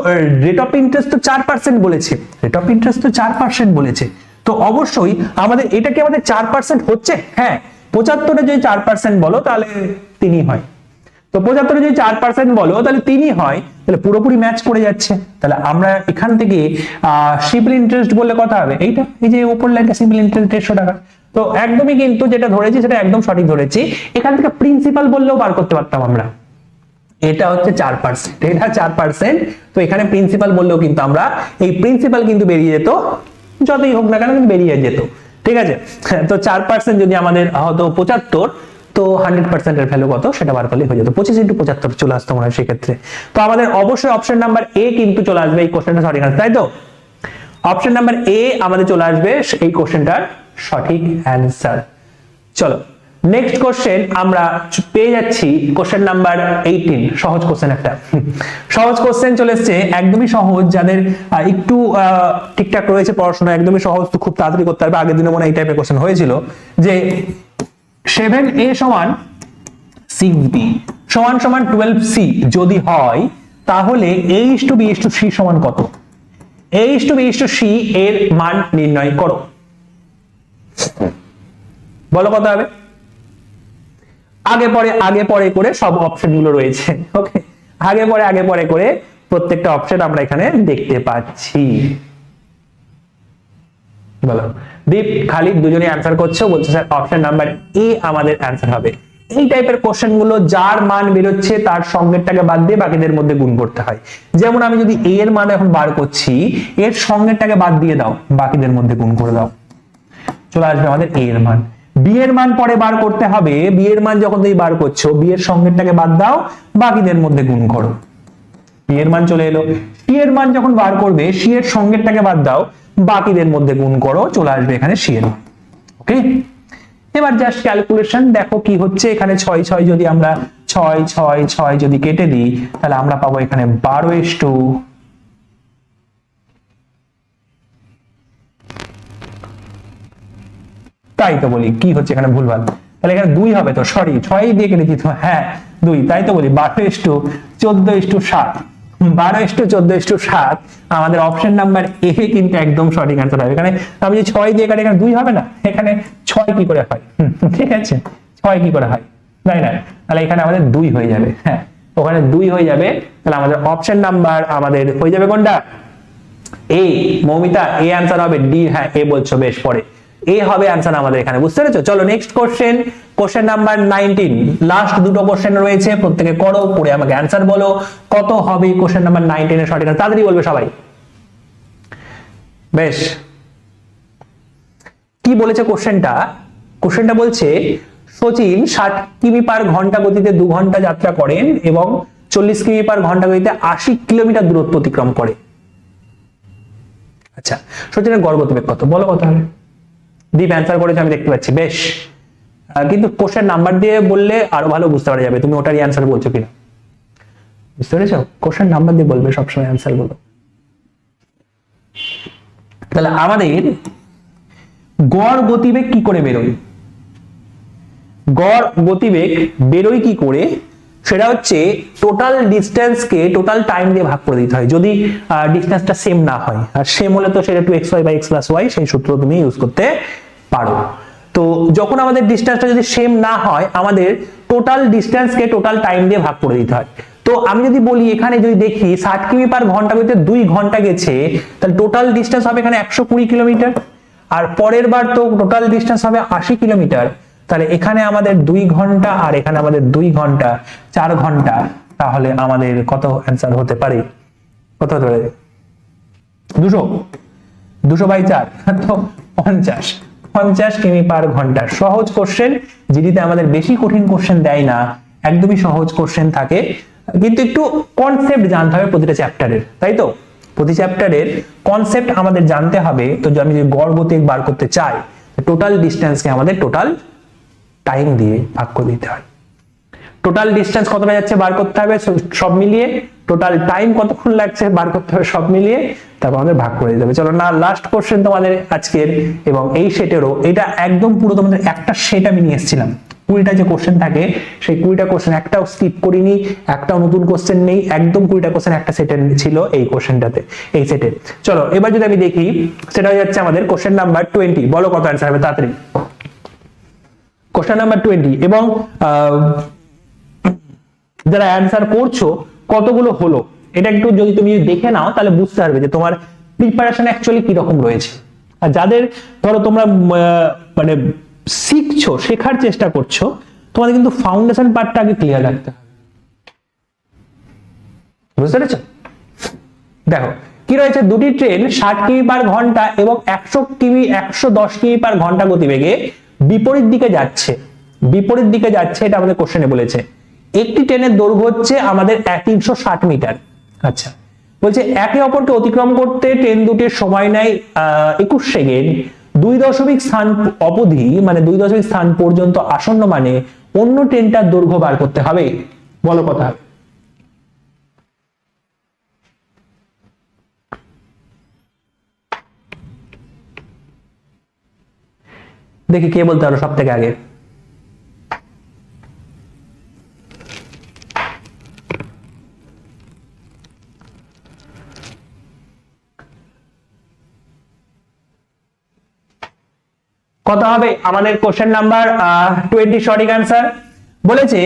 রেট অফ ইন্টারেস্ট তো 4% বলেছে, রেট অফ ইন্টারেস্ট তো 4% বলেছে, তো অবশ্যই আমাদের এটা কি আমাদের 4% হচ্ছে। হ্যাঁ, 75-এ যদি 4% বলো তাহলে তিনি হয়, তো 75-এ যদি 4% বলো তাহলে তিনি হয়, তাহলে পুরোপুরি ম্যাচ করে যাচ্ছে। তাহলে আমরা এখান থেকে সিম্পল ইন্টারেস্ট বললে কথা হবে এইটা, এই যে উপর লাইনটা সিম্পল ইন্টারেস্ট 150 টাকা, তো একদমই কিন্তু যেটা ধরেছি সেটা একদম সঠিক ধরেছি। এখান থেকে প্রিন্সিপাল বললেও বার করতে পারতাম আমরা, এটা হচ্ছে 4%, এটা 4%, তো এখানে প্রিন্সিপাল বললেও কিন্তু আমরা এই প্রিন্সিপাল কিন্তু বেরিয়ে যেত, যতই হোক না কেন কিন্তু বেরিয়ে যেত। ঠিক আছে, তো 4% যদি আমাদের হতো 75, তো 100% এর ভ্যালু কত সেটা বার করলে হয়ে যেত, 25 × 75 চলে আসতো মনে হয় সেক্ষেত্রে। তো আমাদের অবশ্যই অপশন নাম্বার এ কিন্তু চলে আসবে এই কোশ্চেনটা সঠিক আছে, তাই তো? অপশন নাম্বার এ আমাদের চলে আসবে এই কোশ্চেনটার সঠিক অ্যান্সার। চলো নেক্সট কোশ্চেন আমরা পেয়ে যাচ্ছি, কোশ্চেন নাম্বার 18, সহজ কোশ্চেন, একটা সহজ কোশ্চেন চলে এসেছে, একদমই সহজ, যাদের একটু ঠিকঠাক রয়েছে পড়াশোনা একদমই সহজ, তো খুব তাড়াতাড়ি করতে পারবে। আগের দিনে মনে হয় এই টাইপের কোশ্চেন হয়েছিল যে 7a = 6b = 12c যদি হয় তাহলে a/b/c সমান কত? a/b/c এর মান নির্ণয় করো, বলো কত হবে? আগে পরে করে সব অপশন গুলো রয়েছে, ওকে, আগে পরে করে প্রত্যেকটা অপশন আমরা এখানে দেখতে পাচ্ছি। বলো দীপ, খালিদ দুজনে অ্যান্সার করছো, বলছো স্যার অপশন নাম্বার এ আমাদের অ্যান্সার হবে। এই টাইপের কোশ্চেন গুলো যার মান বেরোচ্ছে তার সঙ্গেরটাকে বাদ দিয়ে বাকিদের মধ্যে গুণ করতে হয়। যেমন আমি যদি এ এর মান এখন বার করছি, এর সঙ্গেরটাকে বাদ দিয়ে দাও, বাকিদের মধ্যে গুণ করে দাও, চলে আসবে আমাদের এ এর মান। বি এর মান পরে বার করতে হবে, বি এর মান যখন তুমি বার করছো বি এর সঙ্গেরটাকে বাদ দাও, বাকিদের মধ্যে গুণ করো, বি এর মান চলে এলো। সি এর মান যখন বার করবে সি এর সঙ্গেরটাকে বাদ দাও, বাকিদের মধ্যে গুণ করো, চলে আসবে এখানে সি এর মান। ওকে, এবার জাস্ট ক্যালকুলেশন দেখো কি হচ্ছে। এখানে 6 6 যদি আমরা 6 6 6 যদি কেটে দিই তাহলে আমরা পাবো এখানে 12:, তাই তো বলি কি হচ্ছে এখানে ভুলভাল, তাহলে এখানে 2 হবে তো, সরি 6 দিয়ে কেটেছি তো, হ্যাঁ 2, তাই তো বলি 12:14:7, 12:14:7 আমাদের অপশন নাম্বার এ কিন্তু একদম সঠিক অ্যান্সার হবে। এখানে আমি যে 6 দিয়ে কাটি এখানে 2 হবে না, এখানে 6 কি করে হয়? ঠিক আছে, 6 কি করে হয়, তাই না? তাহলে এখানে আমাদের 2 হয়ে যাবে, হ্যাঁ ওখানে 2 হয়ে যাবে, তাহলে আমাদের অপশন নাম্বার আমাদের হয়ে যাবে কোনটা? এ মৌমিতা এ অ্যান্সার হবে, ডি হ্যাঁ এ বলছো, বেশ পরে এ হবে অ্যান্সার আমাদের এখানে, বুঝতে পেরেছো? চলো next question, question number 19, last দুটো কোশ্চেন রয়েছে, প্রত্যেকে করো, পড়ে আমাকে অ্যান্সার বলো কত হবে কোশ্চেন নাম্বার 19 এর সঠিক, তাড়াতাড়ি বলবে সবাই। বেশ, কি বলেছে কোশ্চেনটা? কোশ্চেনটা বলছে সচিন 60 কিমি পার ঘন্টা গতিতে 2 ঘন্টা যাত্রা করেন এবং 40 কিমি পার ঘন্টা গতিতে 80 কিলোমিটার দূরত্ব অতিক্রম করে। আচ্ছা, সচিনের গড় গতিবেগ কত, বলো কত হবে? দীপ অ্যান্সার করেছে আমি দেখতে পাচ্ছি, বেশ। কিন্তু কোশ্চেন নাম্বার দিয়ে বললে আরো ভালো বুঝতে পারা যাবে তুমি ওটারই অ্যান্সার বলছো কিনা, বুঝতে পেরেছো? কোশ্চেন নাম্বার দিয়ে বলবে সবসময় অ্যান্সার গুলো। তাহলে আমাদের গড় গতিবেগ কি করে বেরোয়? গড় গতিবেগ বেরোয় কি করে, সেটা হচ্ছে টোটাল ডিস্টেন্সকে টোটাল টাইম দিয়ে ভাগ করে দিতে হয়, যদি ডিস্টেন্সটা সেম না হয়, আর সেম হলে তো সেটা 2xy/x+y, সেই সূত্র তুমি ইউজ করতে পারো। তো যখন আমাদের ডিস্টেন্সটা যদি সেম না হয়, আমাদের টোটাল ডিস্টেন্সকে টোটাল টাইম দিয়ে ভাগ করে দিতে হয়। তো আমি যদি বলি এখানে যদি দেখি 60 কিমি পার ঘন্টা গতিতে 2 ঘন্টা গেছে, তাহলে টোটাল ডিস্টেন্স হবে এখানে 120 কিলোমিটার, আর পরের বার তো টোটাল ডিস্টেন্স হবে 80 কিলোমিটার, তাহলে এখানে আমাদের 2 ঘন্টা আর এখানে আমাদের 2 ঘন্টা, 4 ঘন্টা, তাহলে আমাদের কত অ্যান্সার হতে পারে? কত হতে পারে? 200/4 তো 50 কিমি পার ঘন্টা। সহজ কোশ্চেন, জিডিতে আমাদের বেশি কঠিন কোশ্চেন দেয় না, একদমই সহজ কোশ্চেন থাকে, কিন্তু একটু কনসেপ্ট জানতে হবে প্রতিটা চ্যাপ্টারের, তাই তো? প্রতি চ্যাপ্টারের কনসেপ্ট আমাদের জানতে হবে। তো আমি যদি গড় গতিবেগ বার করতে চাই, টোটাল ডিস্টেন্সকে আমাদের টোটাল টাইম দিয়ে ভাগ করে দিতে হয়। টোটাল ডিস্টেন্স কতটা যাচ্ছে বার করতে হবে সব মিলিয়ে, টোটাল টাইম কতক্ষণ লাগছে বার করতে হবে সব মিলিয়ে, তারপর আমাদের ভাগ করে দিতে হবে। চলো না, লাস্ট কোশ্চেন তোমাদের আজকের এবং এই সেটেরও, এটা একদম পুরো তোমাদের একটা সেট আমি নিয়ে এসেছিলাম, 20টা যে কোশ্চেন থাকে সেই 20টা কোশ্চেন একটাও স্কিপ করিনি, একটাও নতুন কোশ্চেন নেই, একদম 20টা কোশ্চেন একটা সেটে ছিল এই কোশ্চেনটাতে, এই সেটে। চলো এবার যদি আমি দেখি, সেটা হয়ে যাচ্ছে আমাদের কোশ্চেন নাম্বার 20, বলো কত অ্যান্সার হবে তাড়াতাড়ি। কোশ্চেন নাম্বার 20, এবং যারা অ্যান্সার করছো কতগুলো হলো এটা একটু যদি তুমি দেখে নাও, তাহলে বুঝতে পারবে যে তোমার প্রিপারেশন অ্যাকচুয়ালি কি রকম রয়েছে। আর যাদের ধরো তোমরা মানে শিখছো, শেখার চেষ্টা করছো, তোমাদের কিন্তু ফাউন্ডেশন পার্টটা আগে ক্লিয়ার রাখতে হবে, বুঝতে পেরেছো? দেখো কি রয়েছে, দুটি ট্রেন 60 কিমি পার ঘন্টা এবং 110 কিমি পার ঘন্টা গতিবেগে বিপরীত দিকে যাচ্ছে, বিপরীত দিকে যাচ্ছে, এটা আমাদের কোশ্চেনে বলেছে। একটি ট্রেনের দৈর্ঘ্য হচ্ছে আমাদের 360 মিটার। আচ্ছা, বলছে একে অপরকে অতিক্রম করতে ট্রেন দুটির সময় নেয় 21 সেকেন্ড, 2 স্থান অবধি মানে 2 স্থান পর্যন্ত আসন্ন মানে অন্য ট্রেনটার দৈর্ঘ্য বার করতে হবে, বলো কথা। দেখি কে বলতে পারো সব থেকে আগে। কত হবে আমাদের কোশ্চেন নাম্বার 20 সঠিক অ্যান্সার? বলেছে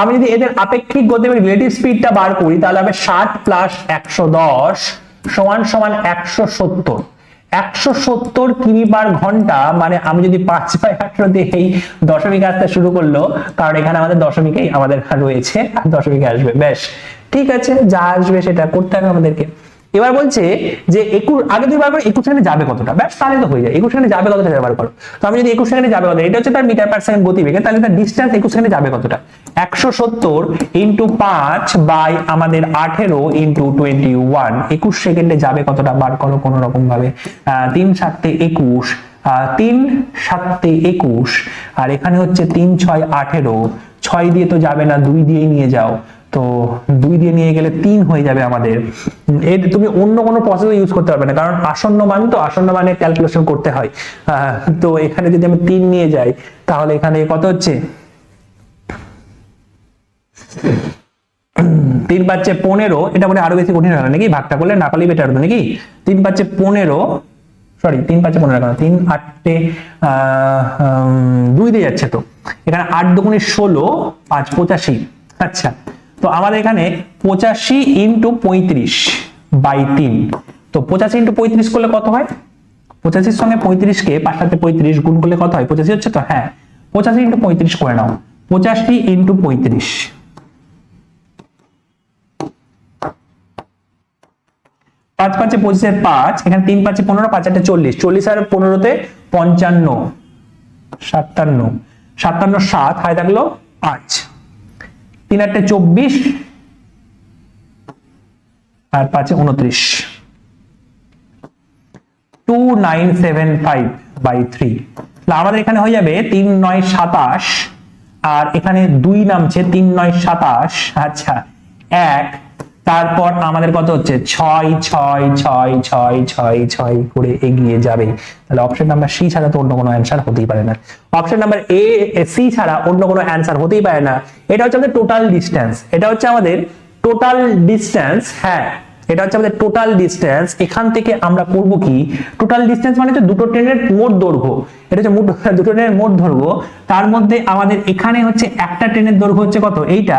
আমি যদি এদের আপেক্ষিক গতিবেগ রিলেটিভ স্পিডটা বার করি, তাহলে হবে 60 + 110 সমান 170। 170 কিমি পার ঘন্টা, মানে আমি যদি 5/18 দিয়ে এই দশমিক আসতে শুরু করলো, কারণ এখানে আমাদের দশমিকেই আমাদের রয়েছে, আর দশমিকে আসবে, বেশ ঠিক আছে, যা আসবে সেটা করতে হবে আমাদেরকে। এবার বলছে যে আগে দুইবার করে 21 সেকেন্ডে যাবে কতটা, ব্যাস তাহলে তো হয়ে যায়। 21 সেকেন্ডে যাবে কতটা সেটা বার করো। তো আমি যদি 21 সেকেন্ডে যাবে কতটা, এটা হচ্ছে তার মিটার পার সেকেন্ড গতিবেগে, তাহলে তার ডিসটেন্স 21 সেকেন্ডে যাবে কতটা, 170 × 5 বাই আমাদের 18 × 21, 21 সেকেন্ডে যাবে কতটা বার করো কোন রকম ভাবে। 3 × 7 = 21, 3 × 7 = 21, আর এখানে হচ্ছে 3 × 6 = 18, 6 দিয়ে তো যাবে না, 2 দিয়েই নিয়ে যাও, তো 2 দিয়ে নিয়ে গেলে 3 হয়ে যাবে আমাদের। এর তুমি অন্য কোনো প্রসেস ইউজ করতে পারবে না, কারণ আসন্ন মান তো, আসন্ন মানে ক্যালকুলেশন করতে হয়। তো এখানে যদি আমি 3 নিয়ে যাই, তাহলে এখানে কত হচ্ছে, 3 × 5 = 15, এটা মানে আরো বেশি কঠিন হবে নাকি, ভাগটা করলে না পারলেই বেটার হতো নাকি। 3 × 5 = 15, সরি 3 × 5 = 15 3 8 2 দিয়ে যাচ্ছে, তো এখানে 8 × 2 = 16, 5 × 85। আচ্ছা, তো আমাদের এখানে 85 × 35/3, তো 85 ইন্টু 35 করলে কত হয়? 85 সঙ্গে 35 কে 5 সাথে 35 গুণ করলে কত হয়? 85 হচ্ছে তো? হ্যাঁ, 85 ইন্টু 35 করে নাও। 85 ইন্টু 35, 5 5 25 5, এখানে 3 5 15, 5 8 40, 40 আর 15 55, 57, 57 7 হয় থাকলো 5, 3 8 24 আর 5 29, 2975/3। আমাদের এখানে হয়ে যাবে 3 9 27, আর এখানে 2 নামছে 3 9 27, আচ্ছা 1, তারপর আমাদের কত হচ্ছে 6 6 6 6 6 6 করে এগিয়ে যাবে। তাহলে অপশন নাম্বার সি ছাড়া তো অন্য কোনো অ্যান্সার হতেই পারে না। অপশন নাম্বার এ সি ছাড়া অন্য কোনো অ্যান্সার হতেই পারে না। এটা হচ্ছে আমাদের টোটাল ডিসটেন্স, এটা হচ্ছে আমাদের টোটাল ডিসটেন্স। হ্যাঁ, এটা হচ্ছে আমাদের টোটাল ডিসটেন্স। এখান থেকে আমরা করব কি, টোটাল ডিসটেন্স মানে হচ্ছে দুটো ট্রেনের মোট দৈর্ঘ্য। এটা হচ্ছে দুটো ট্রেনের মোট দৈর্ঘ্য, তার মধ্যে আমাদের এখানে হচ্ছে একটা ট্রেনের দৈর্ঘ্য হচ্ছে কত, এইটা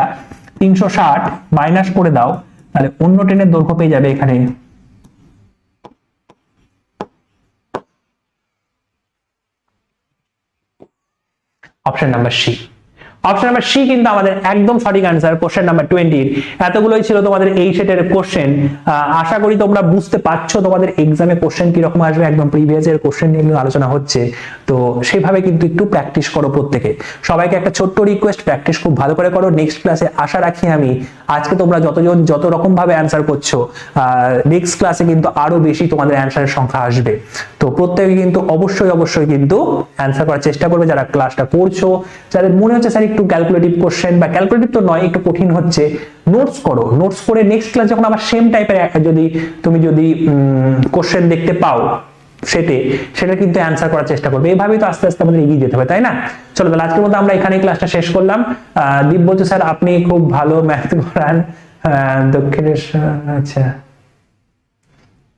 360, মাইনাস করে দাও, তাহলে অন্য ট্রেনের দৈর্ঘ্য পেয়ে যাবে এখানে option number C. Option number C কিন্তু আমাদের একদম সঠিক অ্যান্সার কোশ্চেন নাম্বার 20। এতগুলোই ছিল তোমাদের এই সেটের কোশ্চেন। আশা করি তোমরা বুঝতে পারছো তোমাদের এক্সামে কোশ্চেন কিরকম আসবে, একদম প্রিভিয়াস এর কোশ্চেন নিয়ে আলোচনা হচ্ছে। তো সেভাবে কিন্তু একটু প্র্যাকটিস করো প্রত্যেকে। সবাইকে একটা ছোট্ট রিকোয়েস্ট, প্র্যাকটিস খুব ভালো করে করো। নেক্সট ক্লাসে আশা রাখি আমি, আজকে তোমরা যত রকম ভাবে অ্যান্সার করছো, নেক্সট ক্লাসে কিন্তু আরো বেশি তোমাদের অ্যান্সারের সংখ্যা আসবে। তো প্রত্যেকে কিন্তু অবশ্যই কিন্তু অ্যান্সার করার চেষ্টা করবে। যারা ক্লাসটা করছো, যাদের মনে হচ্ছে স্যার একটু ক্যালকুলেটিভ কোশ্চেন, বা ক্যালকুলেটিভ তো নয়, একটু কঠিন হচ্ছে, নোটস করো। নোটস করে নেক্সট ক্লাস যখন আবার সেম টাইপের তুমি যদি কোশ্চেন দেখতে পাও সেটা কিন্তু অ্যান্সার করার চেষ্টা করবে। এইভাবেই তো আস্তে আস্তে আমাদের এগিয়ে যেতে হবে, তাই না? চলো তাহলে আজকের মতো আমরা এখানেই ক্লাসটা শেষ করলাম। দীপ বলছে স্যার আপনি খুব ভালো ম্যাথ করান দক্ষিণেশ্বর। আচ্ছা,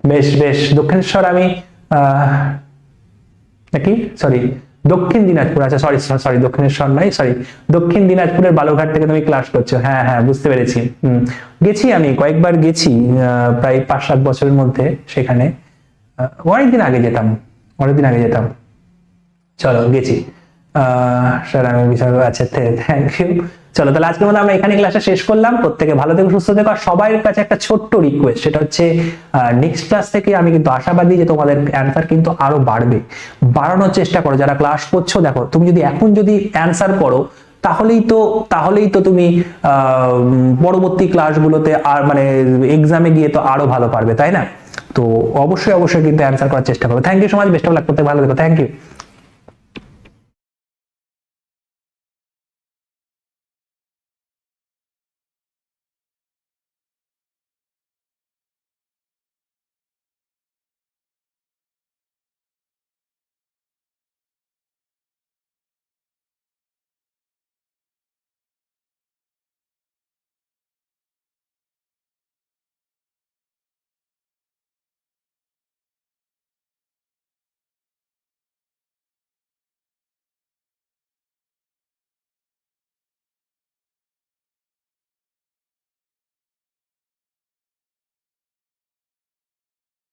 বেশ দক্ষিণেশ্বর আমি নাকি, সরি দক্ষিণ দিনাজপুর, আচ্ছা সরি দক্ষিণেশ্বর নয়, সরি দক্ষিণ দিনাজপুরের বালুরঘাট থেকে তুমি ক্লাস করছো। হ্যাঁ বুঝতে পেরেছি। গেছি, আমি কয়েকবার গেছি, প্রায় 5-7 বছরের মধ্যে। সেখানে অনেকদিন আগে যেতাম। চলো গেছি স্যার, আমি বিষয়, আচ্ছা থ্যাংক ইউ। চলো তাহলে আজকের মধ্যে আমরা এখানে ক্লাসটা শেষ করলাম। প্রত্যেকে ভালো থেকো, সুস্থ থেকো। আর সবার কাছে একটা ছোট্ট রিকোয়েস্ট, সেটা হচ্ছে নেক্সট ক্লাস থেকে আমি কিন্তু আশাবাদী যে তোমাদের অ্যান্সার কিন্তু আরো বাড়ানোর চেষ্টা করো। যারা ক্লাস করছো, দেখো তুমি যদি এখন অ্যান্সার করো, তাহলেই তো তুমি পরবর্তী ক্লাসগুলোতে আর মানে এক্সামে গিয়ে তো আরো ভালো পারবে, তাই না? তো অবশ্যই কিন্তু অ্যান্সার করার চেষ্টা করো। Thank you so much, best of luck, করতে ভালো থেকো। Thank you.